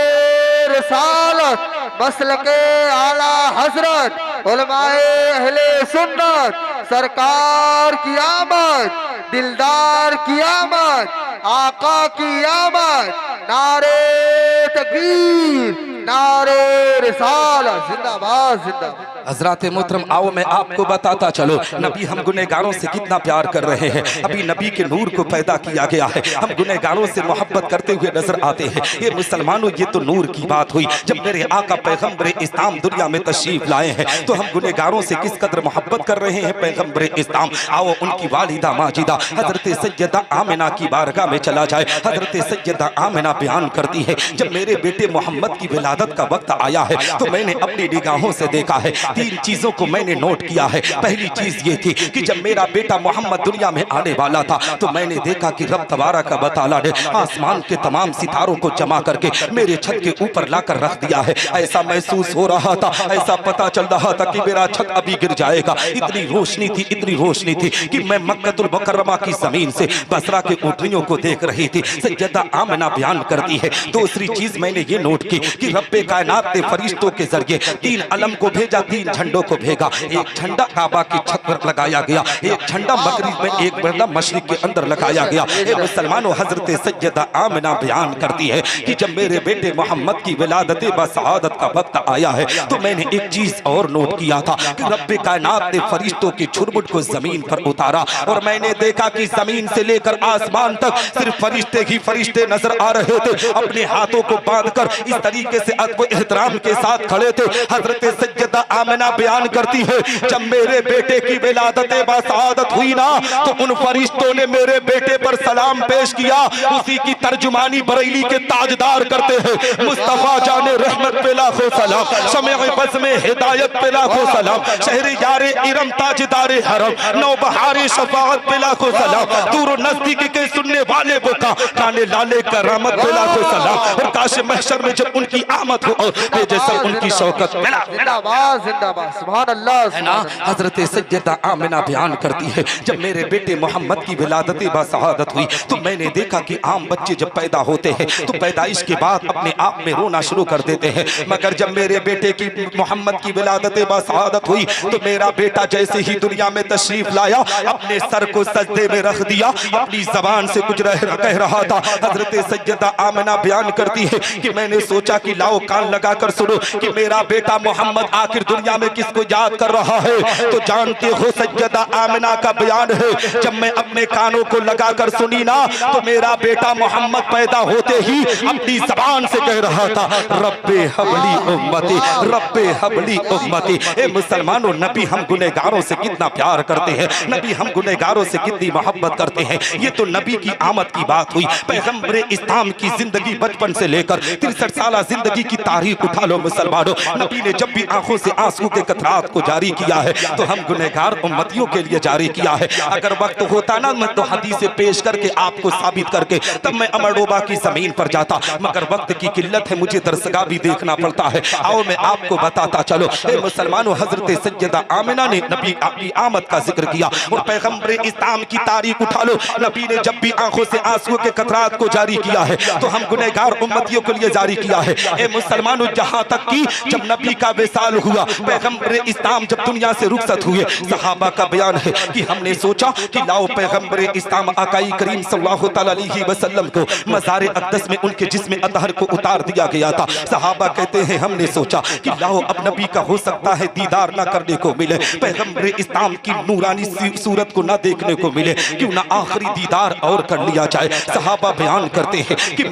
रिसालत, मसलके आला हजरत, उलमाए अहले सुन्नत, सरकार की आमद, दिलदार की आमद, आका की आमद। नारे तकबीर, नारे रिसालत जिंदाबाद जिंदाबाद। हजरात मोहतरम, आओ मैं आपको बताता चलो नबी हम गुनहगारों से कितना प्यार कर रहे हैं। अभी नबी के नूर को पैदा किया गया है, हम गुनहगारों से मोहब्बत करते हुए नजर आते हैं। ये मुसलमानों, ये तो नूर की बात हुई। जब मेरे आका पैगंबर इस्लाम दुनिया में तशरीफ लाए हैं तो हम गुनहगारों से किस कदर मोहब्बत कर रहे हैं पैगंबर इस्लाम। आओ उनकी वालिदा माजिदा हजरत सैयदा आमिना की बारगाह में चला जाए। हजरत सैयदा आमिना बयान करती है, जब मेरे बेटे मोहम्मद की विलादत का वक्त आया है तो मैंने अपनी निगाहों से देखा है, 3 चीजों को मैंने नोट किया है। पहली चीज ये थी कि जब मेरा बेटा मोहम्मद दुनिया में आने वाला था तो मैंने देखा कि रब तबारक व तआला ने आसमान के तमाम सितारों को जमा करके मेरे छत के ऊपर लाकर रख दिया है। ऐसा महसूस हो रहा था, ऐसा पता चल रहा था कि मेरा छत अभी गिर जाएगा। इतनी रोशनी थी, इतनी रोशनी थी कि मैं मक्कतुल मुकर्रमा की जमीन से बसरा के ऊँटनियों को देख रही थी। सैयदा आमिना बयान करती है, दूसरी चीज मैंने ये नोट की कि रब्बे कायनात ने फरिश्तों के जरिए 3 अलम को भेजा, 3 झंडों को भेजा। एक झंडा काबा की छत पर लगाया गया, एक झंडा मगरिब में, एक झंडा मशरिक के अंदर लगाया गया। मुसलमानों, हजरत सैयदा आमिना बयान करती है कि जब मेरे बेटे मोहम्मद की विलादत बसआदत का वक्त आया है तो मैंने एक चीज और नोट किया था कि रब्बे कायनात ने फरिश्तों की छुरमुट को जमीन पर उतारा और मैंने देखा कि जमीन से लेकर आसमान तक सिर्फ फरिश्ते ही फरिश्ते नजर आ रहे थे। अपने हाथों को बांधकर इस तरीके से अदब एहतराम के साथ खड़े थे। हजरत सैयदा आमिना बयान करती है, जब मेरे बेटे की विलादत बसआदत हुई ना तो उन फरिश्तों ने मेरे बेटे पर सलाम पेश किया। उसी की तर्जुमानी बरेली के ताजदार करते हैं, मुस्तफा जाने रहमत पे लाखों सलाम, शमे बज़ में हिदायत पे लाखों सलाम, शहरी यारे इरम ताजदारे हरम, नौबहारे शफाअत पे लाखों सलाम, दूर नजदीक के सुनने वाले बुका काने लाले करामत पे लाखों सलाम। और काश महशर में जब उनकी आमद हो और जैसा उनकी शौकत मिला। जिंदाबाद जिंदाबाद सुभान अल्लाह है ना। हजरत सैयदा आमिना बयान करती है, जब मेरे बेटे मोहम्मद की विलादत बसआदत हुई तो मैंने देखा कि आम बच्चे जब पैदा होते हैं तो पैदाइश के बाद अपने आप में रोना शुरू कर देते हैं, मगर जब मेरे बेटे की मोहम्मद की विलादत बसआदत हुई तो मेरा बेटा जैसे ही दुनिया में तशरीफ लाया अपने सर को सजदे में रख दिया, अपनी जबान से कुछ कह रहा था। हजरत सैयदा आमिना बयान करती है कि मैंने सोचा कि लाओ कान लगाकर सुनो कि मेरा बेटा मोहम्मद आखिर दुनिया में किसको याद कर रहा है। तो जानते हो सैयदा आमिना का बयान है, जब मैं अपने कानों को लगाकर सुनी ना तो मेरा बेटा मोहम्मद पैदा होते ही अपनी जबान से कह रहा था, रब्बे हबली उम्मती, रब्बे हबली उम्मती। ए मुसलमानों, नबी हम गुनहगारों से कितना प्यार करते हैं, नबी हम गुनहगारों से कितनी मोहब्बत करते हैं। ये तो नबी की आमद की बात हुई। पैगंबर इस्लाम की जिंदगी बचपन से लेकर 63 साल जिंदगी की तारीख उठा लो मुसलमानों, नबी ने जब भी आंखों से आंसू के कतरात को जारी किया है तो हम गुनहगार उम्मतियों के लिए जारी किया है। अगर वक्त होता ना मैं तो हदीसें पेश करके आपको साबित करके तब मैं अमरडोबा की जमीन पर जाता, मगर वक्त की किल्लत है, मुझे दरसगाह भी देखना पड़ता है। आओ मैं आपको बताता चलो। ए मुसलमानों, हजरत सैयदा आमिना ने नबी की आमद का जिक्र किया और पैगंबर इस्लाम की तारीख उठा लो, नबी ने जब भी आंखों से आंसू के कतरात को जारी किया है तो हम गुनहगार उम्मतियों के लिए जारी किया है। ए मुसलमानों, जहां तक कि जब नबी का विसाल हुआ, पैगंबर इस्लाम जब दुनिया से रुखसत हुए, सहाबा का बयान है कि हमने सोचा कि लाओ पैगंबर इस्लाम आकाई करीम सल्लल्लाहु अलैहि वसल्लम को मज़ार अक़दस में उनके जिस्म अतहर को उतार दिया गया था। सहाबा कहते हैं हमने सोचा कि लाओ अब नबी का हो सकता है दीदार ना करने को मिले, पैगंबर इस्लाम की नूरानी सूरत को ना देखने को मिले, क्यों ना आखिरी दीदार और कर लिया जाए। सहाबा बयान करते हैं कि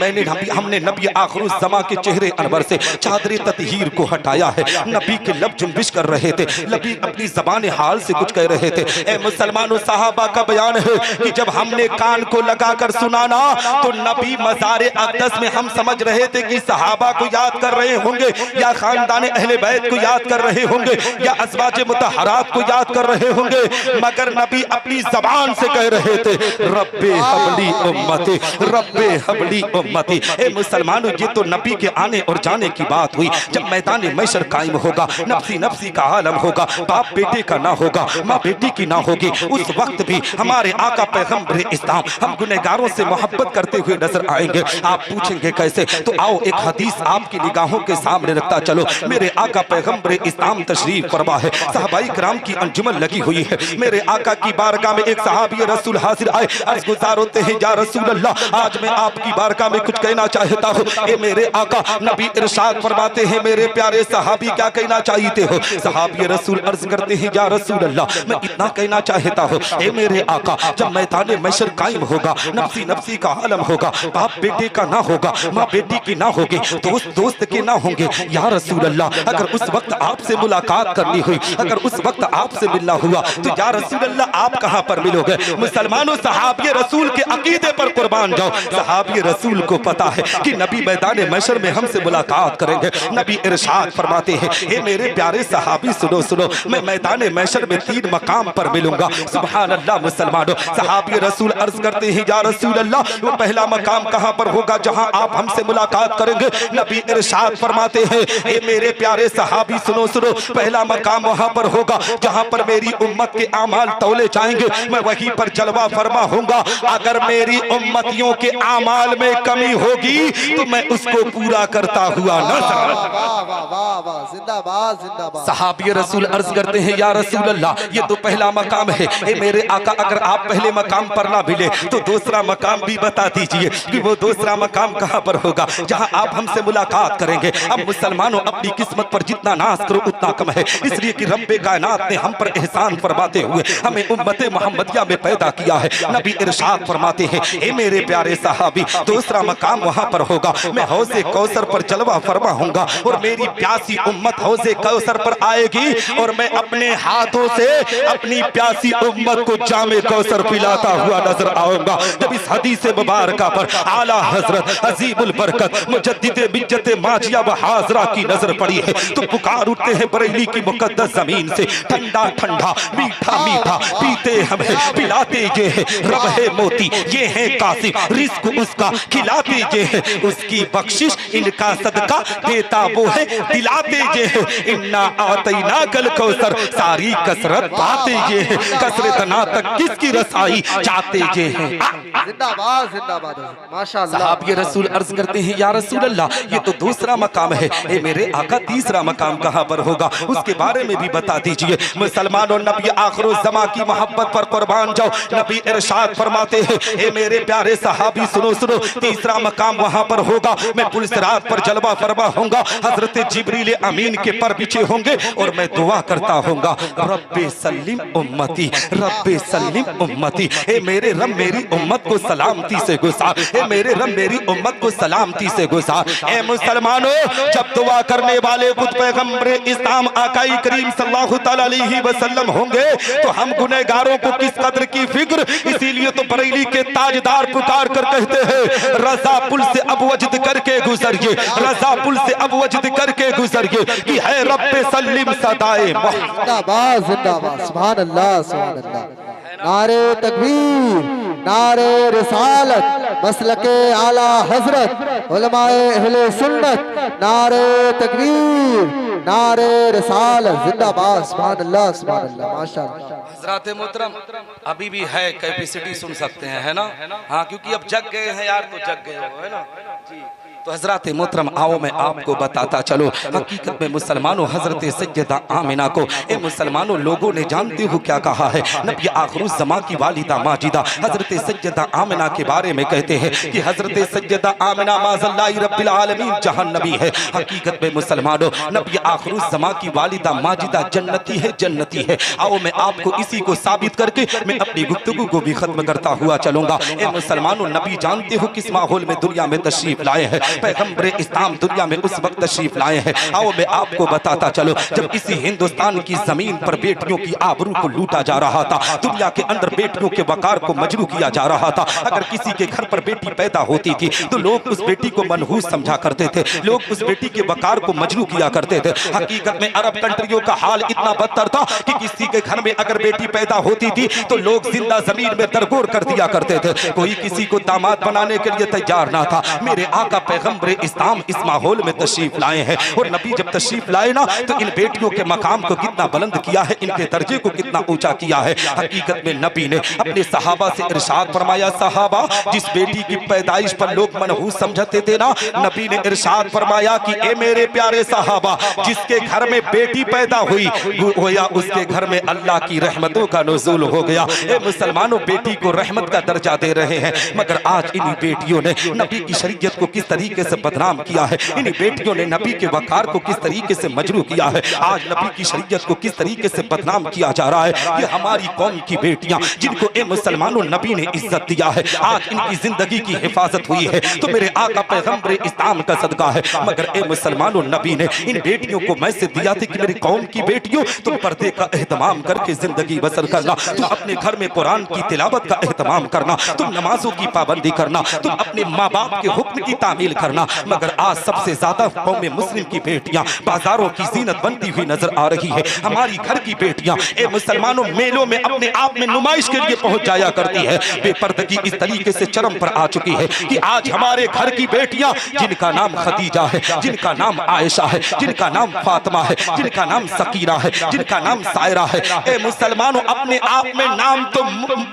हमने नबी आखिर ज़मा के चेहरे अनवर से चादर ततहीर को हटाया है। नबी के लब जुम्बिश कर रहे थे, नबी अपनी ज़बान हाल से कुछ कह रहे थे। ए मुसलमानों, सहाबा का बयान है कि जब हमने कान को लगाकर सुना ना तो नबी मज़ार अक़दस में हम समझ रहे थे कि सहाबा को याद कर रहे होंगे या खानदान अहले बैत को याद कर रहे होंगे या अज़वाज मुतहरात को याद कर रहे होंगे, मगर नबी अपनी ज़बान से कह रहे थे, रब्बे हबली उम्मती, रब्बे हबली उम्मती। ए मुसलमानों, ये तो नबी के आने और जाने की बात हुई। जब मैदान मैशर कायम होगा, नफ्सी नफ्सी का आलम होगा, बाप बेटे का ना होगा, माँ बेटी की ना होगी, उस वक्त भी हमारे आका पैगंबर इस्लाम हम गुनहगारों से मोहब्बत करते हुए नजर आएंगे। आप पूछेंगे कैसे? तो आओ एक हदीस आपकी निगाहों के सामने रखता चलो। मेरे आका पैगंबर इस्लाम तशरीफ फरमा है, सहाबाई किराम की अंजुमन लगी हुई है। मेरे आका की बारगाह में एक सहाबी रसूल हाजिर आए, अर्ज़ गुज़ार होते हैं, या रसूल अल्लाह, आज मैं आपकी बारगाह में कुछ कहना चाहता हूँ। ए मेरे आका, नबी नबी इरशाद फरमाते हैं मेरे प्यारे सहाबी क्या कहना चाहते हो? सहाबी रसूल अर्ज करते हैं या रसूल अल्लाह मैं इतना कहना चाहता हूँ ए मेरे आका, जब मैदान महशर कायम होगा, नफ्सी नफ्सी का आलम होगा, बाप बेटे का ना होगा, माँ बेटी की ना होगी, दोस्त दोस्त के ना होंगे, या रसूल अल्लाह अगर उस वक्त आपसे मुलाकात करनी हुई, अगर उस वक्त आपसे मिलना हुआ तो या रसूल अल्लाह आप कहाँ पर मिलोगे? मुसलमानों सहाबी रसूल के अकीदे पर कुर्बान जाओ। सहाबी रसूल को पता है कि नबी मैदान महशर में हमसे मुलाकात करेंगे। नबी इरशाद फरमाते हैं हे मेरे प्यारे सहाबी सुनो सुनो, मैं मैदान महशर में 3 मकाम पर मिलूंगा। सुभान अल्लाह। मुसलमानों सहाबी रसूल अर्ज करते हैं या रसूल अल्लाह वो पहला मकाम कहां पर होगा जहां आप हमसे मुलाकात करेंगे? नबी इरशाद फरमाते हैं हे मेरे प्यारे सहाबी सुनो सुनो, पहला मकाम वहां पर होगा जहां पर मेरी उम्मत के आमाल तौले जाएंगे, मैं वहीं पर जलवा फरमा होऊंगा। अगर मेरी उम्मतियों के आमाल में कमी होगी तो मैं उसको पूरा करता हुआ नजर। जिंदाबाद जिंदाबाद। सहाबी रसूल अर्ज करते हैं या रसूल अल्लाह ये तो पहला मकाम है, ए मेरे आका अगर आप पहले मकाम पर ना मिले तो दूसरा मकाम भी बता दीजिए कि वो दूसरा मकाम कहां पर होगा जहां आप हमसे मुलाकात करेंगे। अब मुसलमानों अपनी किस्मत पर जितना नाज करो उतना कम है, इसलिए कि रब्बे कायनात ने हम पर एहसान फरमाते हुए हमें उम्मते मोहम्मदिया में पैदा किया है। नबी इरशाद फरमाते हैं ए मेरे प्यारे सहाबी दूसरा मकाम वहां पर होगा, मैं हौज़े कौसर पर जलवा फरमा होऊंगा और मेरी प्यासी उम्मत हौज़े कौसर पर आएगी और मैं अपने हाथों से अपनी प्यासी उम्मत को जामे कौसर पिलाता हुआ नजर आऊंगा। जब इस हदीस मुबारका पर आला हजरत अजीमुल बरकत मुजद्दिद बिज्जत माजिया व हाजरा की नजर पड़ी है तो पुकार उठते हैं बरेली की मुकद्दस जमीन से, ठंडा ठंडा मीठा मीठा पीते हमें पिलाते ये है रब है मोती, ये है कासिम रिस्क उसका खिलाते ये है उसकी बख्शिश, इनका सदका देता वो है दिलाते ये है, इन्ना आतैना कल कौसर सारी कसरत पाते ये है, कसरत ना तक किसकी रसाई चाहते ये है। जिंदाबाद जिंदाबाद माशाअल्लाह। सहाबी रसूल अर्ज करते हैं या रसूल अल्लाह ये तो दूसरा मकाम है, ए मेरे आका तीसरा मकाम कहां पर होगा उसके बारे में भी बता दीजिए। मुसलमानों नबी आखिरो ज़मा की मोहब्बत पर कुर्बान जाओ। नबी इरशाद फरमाते हैं ए मेरे प्यारे सहाबी सुनो सुनो, तीसरा मकाम वहां पर होगा, मैं पुलसिरात पर जलवा फरमा होऊंगा, हजरत जिब्रील अमीन के पर बिछे होंगे और मैं दुआ करता होऊंगा रब्बे सल्लिम उम्मती, रब्बे सल्लिम उम्मती, ए मेरे रब मेरी उम्मत को सलामती से गुजार, ए मेरे रब मेरी उम्मत को सलामती से गुजार। ए मुसलमानों जब दुआ करने वाले खुद पैगंबर इस्लाम आकाई करीम सल्लल्लाहु तआला अलैहि वसल्लम होंगे तो हम गुनहगारों को किस कदर की फिक्र, इसीलिए तो बरेली के ताजदार पुकार कर कहते हैं रजा पुल से अब वजद करके गुजरिए, रजा पुल से अब वजद करके गुजरिए कि है रब्बे सल्लिम सदाए। जिंदाबाद जिंदाबाद सुभान अल्लाह सुभान अल्लाह। नारे तकबीर, नारे रिसालत, मसलके आला हजरत, उलमाए अहले सुन्नत, नारे तकबीर, नारे रिसालत, जिंदाबाद सुभान अल्लाह सुभान अल्लाह माशाअल्लाह। हजरात मोहतरम अभी भी है कैपेसिटी सुन सकते हैं है ना? हाँ क्योंकि अब जग गए हैं यार, तो जग गए हो है ना जी। तो हजरत मोहतरम आओ मैं आपको बताता चलो हकीकत में मुसलमानों हजरत सैयदा आमिना को ए मुसलमानों लोगों ने जानते हो क्या कहा है? नबी आखिरुज़्ज़मा की वालिदा माजिदा हजरत सैयदा आमिना के बारे में कहते हैं कि हजरत सैयदा आमिना माज़ल्लाहि रब्बिल आलमीन जहां नबी है, हकीकत में मुसलमानों नबी आखिरुज़्ज़मा की वालिदा माजिदा जन्नती है, जन्नती है। आओ मैं आपको इसी को साबित करके मैं अपनी गुफ्तगू को भी खत्म करता हुआ चलूंगा। ए मुसलमानों नबी जानते हो किस माहौल में दुनिया में तशरीफ लाए हैं? पैगंबर इस्लाम दुनिया में उस वक्त तशरीफ लाए हैं। आओ मैं आपको बताता चलो जब इसी हिंदुस्तान की जमीन पर बेटियों की आबरू को लूटा जा रहा था, दुनिया के अंदर बेटियों के वकार को मजरू किया जा रहा था। अगर किसी के घर पर बेटी पैदा होती थी तो लोग उस बेटी को मनहूस समझा करते थे, लोग उस बेटी के वकार को मजरू किया करते थे। हकीकत में अरब कंट्रियों का हाल इतना बदतर था कि किसी के घर में अगर बेटी पैदा होती थी तो लोग जिंदा जमीन में दरगोर कर दिया करते थे, कोई किसी को दामाद बनाने के लिए तैयार ना था। मेरे आका पैगंबर इस्लाम इस माहौल में तशरीफ लाए हैं और नबी जब तशरीफ लाए ना तो इन बेटियों के मकाम को कितना बुलंद किया है, इनके दर्जे को कितना ऊंचा किया है। हकीकत में नबी ने अपने सहाबा से इरशाद फरमाया, सहाबा जिस बेटी की पैदाइश पर लोग मनहूस समझते थे ना, नबी ने इरशाद फरमाया कि ए मेरे प्यारे सहाबा जिसके घर में बेटी पैदा हुई गोया उसके घर में अल्लाह की रहमतों का नुज़ूल हो गया। ए मुसलमानों बेटी को रहमत का दर्जा दे रहे हैं, मगर आज इन्हीं बेटियों ने नबी की शरीयत को किस तरीके तरीके से बदनाम किया है, इन बेटियों ने नबी के वकार को किस तरीके से मजरू किया है, आज नबी की शरीयत को किस तरीके से बदनाम किया जा रहा है। ये हमारी कौम की बेटियां जिनको ए मुसलमानों नबी ने इज्जत दिया है, आज इनकी जिंदगी की हिफाजत हुई है तो मेरे आका पैगंबर इस्लाम का सदका है। मगर ए मुसलमानों नबी ने इन बेटियों को मैसेज दिया था कि मेरी कौम की बेटियों तुम पर्दे का एहतमाम करके जिंदगी बसर करना, तुम अपने घर में कुरान की तिलावत का एहतमाम करना, तुम नमाजों की पाबंदी करना, तुम अपने माँ बाप के हुक्म की तामील करना। मगर आज सबसे ज्यादा कौम मुस्लिम की बेटियां बाजारों की जीनत बनती हुई नजर आ रही है। हमारी घर की बेटियां ए मुसलमानों मेलों में अपने आप में नुमाइश के लिए पहुंच जाया करती है। बेपर्दगी इस तरीके से चरम पर आ चुकी है कि आज हमारे घर की बेटियां जिनका नाम खदीजा है, जिनका नाम आयशा है, जिनका नाम फातिमा है, जिनका नाम सकीना है, जिनका नाम सायरा है, ए मुसलमानों अपने आप में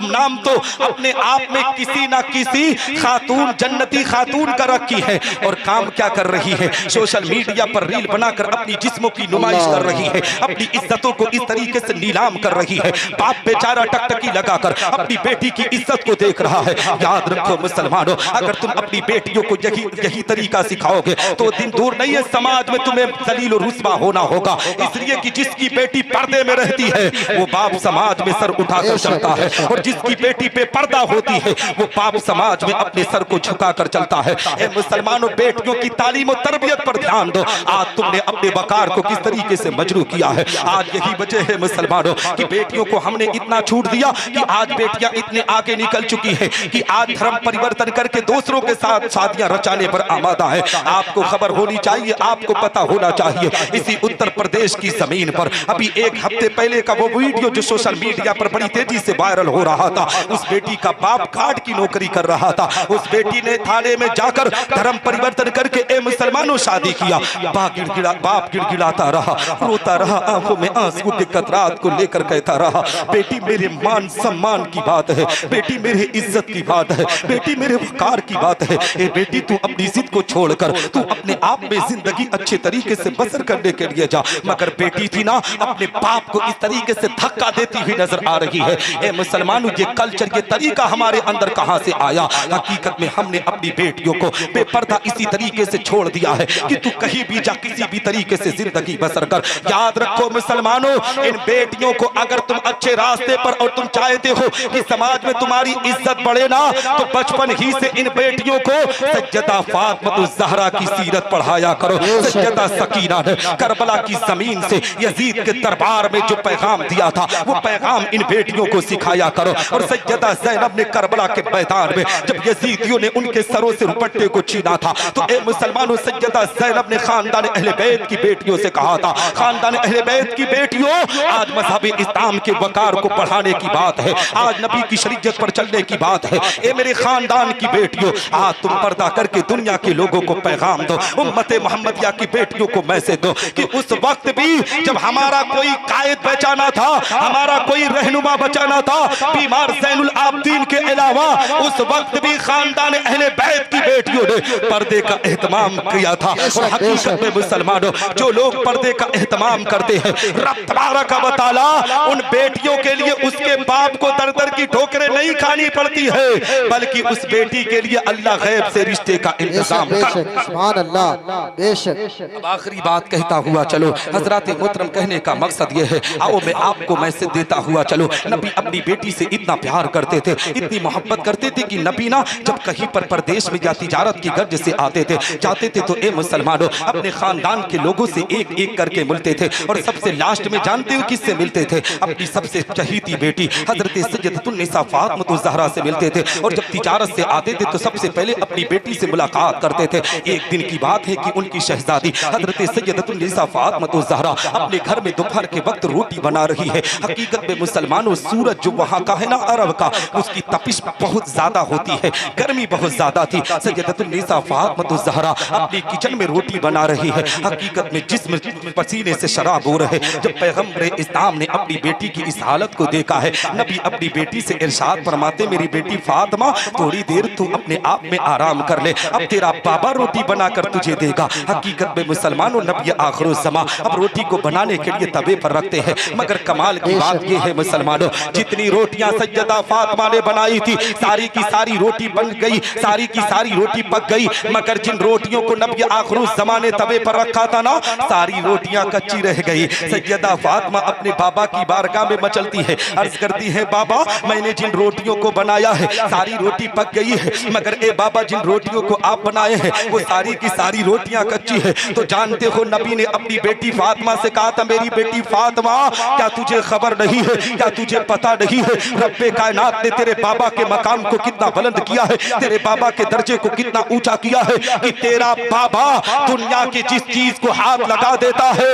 नाम तो अपने आप में किसी ना किसी खातून जन्नती खातून का रखी है और काम क्या कर रही है, सोशल मीडिया पर रील बनाकर अपनी जिस्मों की नुमाइश कर रही है, अपनी इज्जतों को इस तरीके से नीलाम कर रही है। बाप बेचारा टकटकी लगाकर अपनी बेटी की इज्जत को देख रहा है। याद रखो मुसलमानों, अगर तुम अपनी बेटियों को यही तरीका सिखाओगे तो दिन दूर नहीं है समाज में तुम्हें जलील और रुस्वा होना होगा। इसलिए कि जिसकी बेटी पर्दे में रहती है वो बाप समाज में सर उठाकर चलता है और जिसकी बेटी पे पर्दा होती है वो बाप समाज में अपने सर को झुकाकर चलता है। ए मुसलमानों, बेटियों की तालीम और तरबियत पर ध्यान दो। आज तुमने अपने वकार को किस तरीके से मजरू किया है। आज यही वजह है मुसलमानों कि बेटियों को हमने इतना छूट दिया कि आज बेटियां इतने आगे निकल चुकी है कि आज धर्म परिवर्तन करके दूसरों के साथ शादियां रचाने पर आमादा है। आपको खबर होनी चाहिए, आपको पता होना चाहिए, इसी उत्तर प्रदेश की जमीन पर अभी एक हफ्ते पहले का वो वीडियो जो सोशल मीडिया पर बड़ी तेजी से वायरल हो रहा था, उस बेटी का बाप गार्ड की नौकरी कर रहा था। उस बेटी ने थाने में जाकर धर्म परिवर्तन करके ए मुसलमानों शादी किया। बाप गिड़गिड़ाता रहा, रोता रहा, आंखों में आंसू के कतरात को लेकर कहता रहा, बेटी मेरे मान सम्मान की बात है, बेटी मेरे इज्जत की बात है, बेटी मेरे वकार की बात है। ए बेटी तू अपनी जिद को छोड़कर तू अपने आप में जिंदगी अच्छे तरीके से बसर करने के लिए जा। मगर बेटी थी ना, अपने बाप को इस तरीके से धक्का देती हुई नजर आ रही है। ए मुसलमानों, ये कल्चर, ये तरीका हमारे अंदर कहां से आया। हकीकत में हमने अपनी बेटियों को बेपर्दा इसी तरीके से छोड़ दिया है कि तू कहीं भी जा, किसी भी तरीके से जिंदगी बसर कर। याद रखो मुसलमानों, इन बेटियों को अगर तुम अच्छे रास्ते पर और तुम चाहते हो कि समाज में तुम्हारी इज्जत बढ़े ना, तो बचपन ही से इन बेटियों को सज्जदा फातिमा ज़हरा की सीरत पढ़ाया करो। सज्जदा सकीना ने करबला की जमीन से यजीद के दरबार में जो पैगाम दिया था वो पैगाम इन बेटियों को सिखाया करो। और सज्जदा ज़ैनब ने करबला के मैदान में जब यजीदियों ने उनके सरों से रुपट्टे को छीना था तो ए मुसलमानों, सज्जदा ज़ैनब ने खानदान अहले बैत की बेटियों से कहा था, खानदान अहले बैत की बेटियों, आज मजहब इस्लाम के वकार को बढ़ाने की बात है, आज नबी की शरीयत पर चलने की बात है। ए मेरे खानदान की बेटियों, आज तुम पर्दा करके दुनिया के लोगों को पैगाम दो, उम्मते मोहम्मदिया की बेटियों को मैसेज दो कि उस वक्त भी जब हमारा कोई कायद बचाना था, हमारा कोई रहनुमा बचाना था बीमार ज़ैनुल आबदीन के अलावा, उस वक्त भी खानदान अहले बैत की बेटियों ने पर्दे का एहतमाम किया था। और हकीकत में मुसलमानों, जो लोग पर्दे का एहतमाम करते हैं, रब तबारक व तआला उन बेटियों के लिए उसके बाप को दर दर की ठोकरें नहीं खानी पड़ती है, बल्कि उस बेटी के लिए अल्लाह गैब से रिश्ते का इंतजाम कर। सुभान अल्लाह, बेशक। अब आखिरी बात कहता हुआ चलो, हजरत मोहतरम कहने का मकसद ये है, आओ मैं आपको मैसेज देता हुआ चलो, नबी अपनी बेटी से इतना प्यार करते थे, इतनी मोहब्बत करते थे कि नबी ना जब कहीं पर परदेश में या तिजारत की गर्ज से आते थे, जाते थे तो ए मुसलमानों अपने खानदान के लोगों से एक एक करके मिलते थे और सबसे लास्ट में जानते हो किससे मिलते थे? अपनी सबसे चहीती बेटी हजरत सैयदतुन्निसा फातिमा ज़हरा से मिलते थे। और जब तिजारत से आते थे तो सबसे पहले अपनी बेटी से मुलाकात करते थे। एक दिन की बात है कि उनकी शहजादी हजरत सैयदतुन्निसा फातिमा ज़हरा अपने घर में दोपहर के वक्त रोटी बना रही है। हकीकत में मुसलमानों, सूरज जो वहाँ का है ना अरब का, उसकी तपिश बहुत ज्यादा होती है, गर्मी बहुत ज्यादा थी। सैयदतुन्निसा फातिमा ज़हरा अपनी किचन में रोटी बना रही है, हकीकत में जिस्म पसीने से शराब हो रहे। जब पैगंबर इस्लाम ने अपनी बेटी की इस हालत को देखा है, नबी अपनी बेटी से इरशाद फरमाते, मेरी बेटी फातिमा थोड़ी देर तू अपने आप में आराम कर ले, अब तेरा बाबा रोटी बनाकर तुझे देगा। हकीकत में मुसलमानों, नबी आखिर ज़मा अब रोटी को बनाने के लिए तवे पर रखते हैं। मगर कमाल की बात यह है मुसलमानों, जितनी रोटियां सैयदा फातिमा ने बनाई थी सारी की सारी रोटी बन गई, सारी की सारी रोटी पक गई। मगर जिन रोटियों को नबी आखिर ज़माने तवे पर रखा था ना, सारी रोटियां कच्ची रह गई। सैयदा फातिमा अपने बाबा की बारगाह में मचलती है, अर्ज करती है, बाबा मैंने जिन रोटियों को बनाया है सारी रोटी पक गई है, मगर ए बाबा जिन रोटियों को आप बनाए हैं वो सारी की सारी रोटियां कच्ची है। तो जानते हो नबी ने अपनी बेटी फातिमा से कहा था, मेरी बेटी फातिमा क्या तुझे खबर नहीं है, क्या तुझे पता नहीं है रब्बे कायनात ने तेरे बाबा के मकाम को कितना बुलंद किया है, तेरे बाबा के दर्जे को कितना ऊंचा किया है कि तेरा बाबा दुनिया की जिस चीज को हाथ लगा देता है,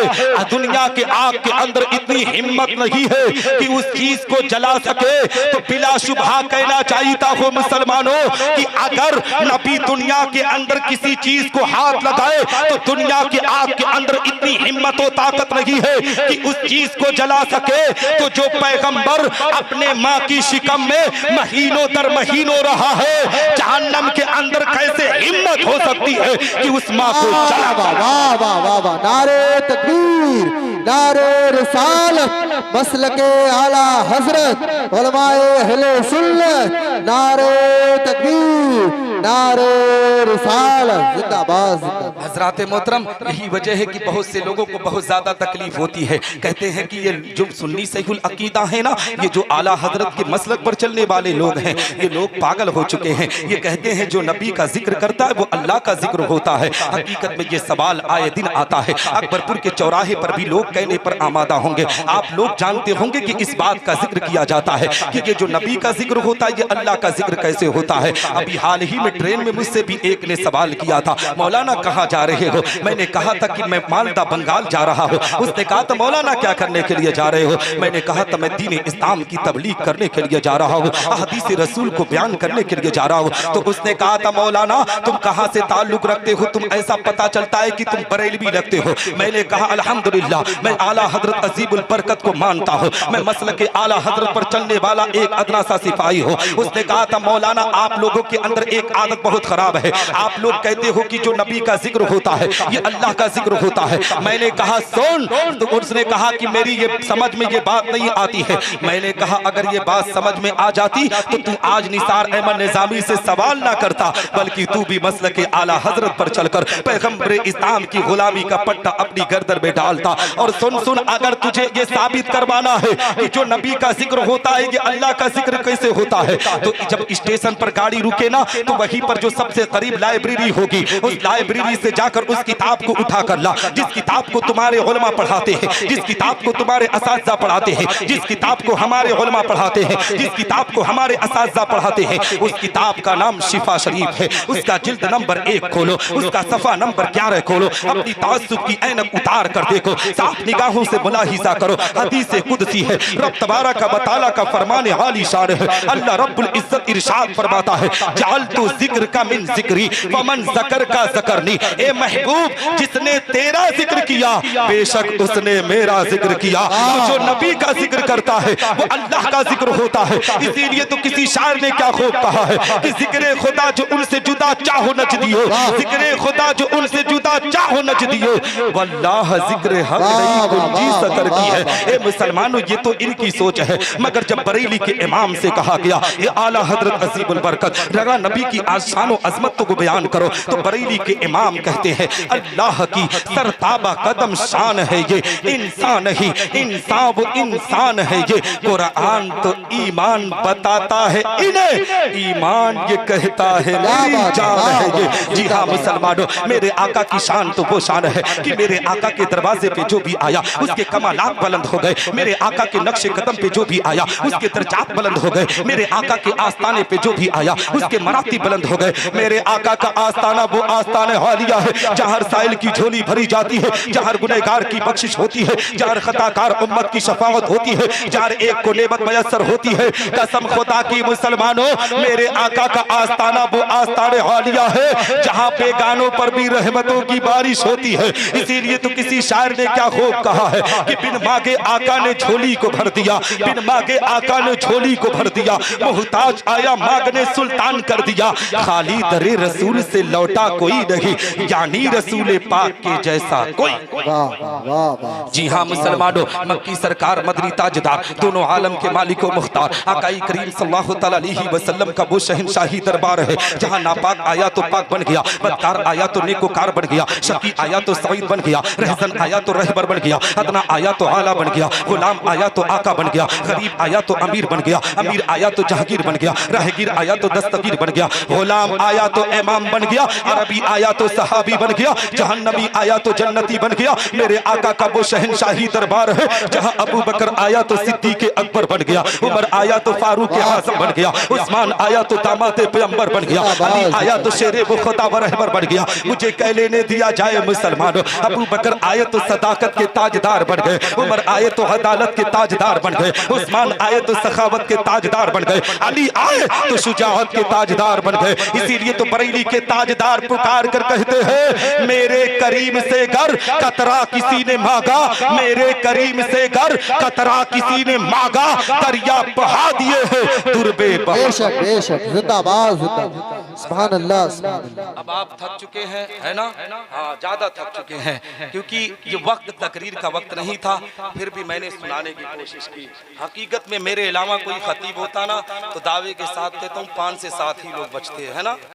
दुनिया के आग के अंदर इतनी हिम्मत नहीं है कि उस चीज को जला सके। तो बिला शुबहा कहना चाहिए हो मुसलमानों कि अगर नबी दुनिया के अंदर किसी चीज को हाथ लगाए तो दुनिया की आग के अंदर इतनी हिम्मत और ताकत नहीं है कि उस चीज को जला सके। तो जो पैगंबर अपने माँ की शिकम में महीनों दर महीनों रहा है, जहन्नम के अंदर कैसे हिम्मत हो सकती है कि उस माँ को जला। वाह वाह वाह वाह, नारे तकबीर, नारे रिसालत, मसलके आला हजरत, उलमाए अहले सुन्नत, नारे तकबीर, नारे रिसालत, जिंदाबाद जिंदाबाद। हजरात मोहतरम, यही वजह है कि बहुत से लोगों को बहुत ज्यादा तकलीफ होती है। कहते हैं कि ये जो सुन्नी सहीहुल अकीदा है ना, ये जो आला हजरत के मसलक पर चलने वाले लोग हैं, ये लोग पागल हो चुके हैं। ये कहते हैं जो नबी का जिक्र करता है वो अल्लाह का जिक्र होता है। हकीकत में ये सवाल आए दिन आता है। अकबरपुर के चौराहे पर भी लोग कहने पर आमादा होंगे। आप लोग जानते होंगे कि इस बात का जिक्र किया जाता है कि ये जो नबी का जिक्र होता है ये अल्लाह का जिक्र कैसे होता है। अभी हाल ही में ट्रेन में मुझसे भी एक ने सवाल किया था, मौलाना कहाँ जा रहे हो? मैंने कहा था कि मैं मालदा बंगाल जा रहा हूँ। उसने कहा था मौलाना क्या करने के लिए जा रहे हो? मैंने कहा था मैं दीन इस्लाम की तबलीग करने के लिए जा रहा हूँ, हदीस रसूल को बयान करने के लिए जा रहा हूँ। तो उसने कहा था मौलाना तुम कहाँ से ताल्लुक रखते हो? तुम ऐसा पता चलता है कि तुम बरेलवी लगते हो। मैंने कहा अल्हम्दुलिल्लाह मैं आला हजरत अजीबुल बरकत को मानता हूँ, मैं मसलक के आला हजरत पर चलने वाला एक अदना सा सिपाही हूँ। उसने कहा था मौलाना आप लोगों के अंदर एक आदत बहुत खराब है, आप लोग कहते हो कि जो नबी का जिक्र होता है ये अल्लाह का जिक्र होता है। मैंने कहा सुन, तो उसने कहा कि मेरी ये समझ में ये बात नहीं आती है। मैंने कहा अगर ये बात समझ में आ जाती तो तू आज निसार अहमद निजामी से सवाल ना करता, बल्कि तू भी मसलक के आला हजरत पर चलकर पैगंबर इस्लाम की गुलामी का पट्टा अपनी गर्दन में डालता। और सुन सुन, अगर तुझे ये साबित करवाना है कि जो नबी का जिक्र होता है ये अल्लाह का जिक्र कैसे होता है, तो जब स्टेशन पर गाड़ी रुके ना तो वहीं पर जो सबसे करीब लाइब्रेरी होगी उस लाइब्रेरी से जाकर उस किताब को उठा कर ला, जिस किताब को तुम्हारे उलमा पढ़ाते हैं, जिस किताब को तुम्हारे असातिज़ा पढ़ाते हैं, जिस किताब को हमारे उलमा पढ़ाते हैं, जिस किताब को हमारे असातिज़ा पढ़ाते हैं, उस किताब का नाम शिफा शरीफ है। उसका जिल्द नंबर 1 खोलो, उसका सफा नंबर 11 खोलो, अपनी ताज्जुब की ऐनक उतार कर देखो, साफ निगाहों से मुलाहिजा करो। हदीस कुदसी है, रब तबारक व तआला का फरमान आली शान है। अल्लाह रब्बुल इज्जत इरशाद फरमाता है जअलतु ज़िक्र का मिन ज़िक्री व मन ज़कर का ज़करनी। ए महबूब जिसने तेरा जिक्र किया बेशक उसने मेरा जिक्र किया। तो जो नबी का जिक्र करता है वो अल्लाह का जिक्र होता है। इसीलिए तो किसी शायर ने क्या खूब कहा है कि जिक्र खुदा जो उनसे जुदा चाहो नच दियो, जिक्र खुदा जो उनसे जुदा चाहो नच दियो, वल्लाह जिक्र हक नहीं गुंजी सतर की है। ए मुसलमानों ये तो इनकी सोच है, मगर जब बरेली के इमाम से कहा गया ये आला हजरत अजीबुल बरकत रगा नबी की आशान व अजमत को बयान करो, तो बरेली के इमाम कहते हैं अल्लाह की सरताबा कदम शान है ये, इंसान ही इंसान वो इंसान है ये। कुरान तो ईमान बताता है इन्हें, ईमान ये कहता है मेरी जान है ये। जी हाँ मुसलमानों, मेरे आका की शान तो वो शान है कि मेरे आका के दरवाजे पे जो भी आया उसके कमालात बुलंद हो गए, मेरे आका के नक्शे कदम पे जो भी आया उसके दर्जात बुलंद हो गए, मेरे आका के आस्ताने पे जो भी आया उसके मराती बुलंद हो गए। मेरे आका का आस्ताना वो आस्ताने हालिया है जहाँ साइल की झोली भरी जाती है, जहाँ गुनहगार की बख्शिश होती है, जहाँ खताकार उम्मत की शफाअत होती है, जहाँ एक को नेमत मयसर होती है। कसम खुदा की मुसलमानों, मेरे आका का आस्ताना वो आस्ताने हालिया है जहाँ बेगानों पर भी रहमतों की बारिश होती है। इसीलिए तो किसी शायर ने क्या खूब कहा है कि बिन मांगे आका ने झोली को भर दिया, बिन मांगे आका ने झोली को भर दिया, मुहताज आया मांगने सुल्तान कर दिया। खाली दरे रसूल से लौटा कोई नहीं, यानी रसूल पाक के जैसा कोई। जी हाँ मुसलमानों, मक्की सरकार मदनी ताजदार दोनों आलम के मालिक व मुख्तार आकाई करीम सल्लल्लाहु तआला अलैहि वसल्लम का वो शहंशाही दरबार है जहाँ नापाक आया तो पाक बन गया, बदकार आया तो नेकोकार बन गया, शकी आया तो सईद बन गया, रहसन आया तो रहबर बन गया, अदना आया तो आला बन गया, गुलाम आया तो आका बन गया, गरीब आया तो अमीर बन गया, अमीर आया तो जहांगीर बन गया, राहगीर आया तो दस्तगीर बन गया, गुलाम आया तो इमाम बन गया, अरबी आया तो सहाबी बन गया, जहन्नमी आया तो जन्नती बन गया। मेरे आका का वो शहंशाही दरबार है जहाँ अबू बकर आया तो सिद्दीक अकबर बन गया, उमर आया तो फारूक आजम बन गया, उस्मान आया तो दामाद पैगंबर बन गया, अली आया तो शेरे वो खुदा व रहबर बन गया। मुझे कह लेने दिया जाए मुसलमानों, अबू बकर आए तो सदाकत के ताजदार बन गए, उमर आए तो अदालत के ताजदार बन गए, उस्मान आए तो सखावत के ताजदार बन गए, अली आए तो शुजाअत के ताजदार बन गए। इसीलिए तो बरेली के ताजदार पुकार कर कहते हैं, मेरे करीम से घर कतरा किसी ने मांगा, मेरे करीम से घर कतरा किसी ने मांगा, दरिया बहा दिए हैं दुर्बे। बेशक बेशक, जिंदाबाद जिंदाबाद, सुभान अल्लाह सुभान अल्लाह। अब आप थक चुके हैं, है ना? हाँ, ज्यादा थक चुके हैं, क्योंकि ये वक्त तकरीर का वक्त नहीं था, फिर भी मैंने सुनाने की कोशिश की। हकीकत में मेरे अलावा कोई खतीब होता ना तो दावे के साथ कहता हूँ 5 से 7 ही लोग बचते हैं, है ना?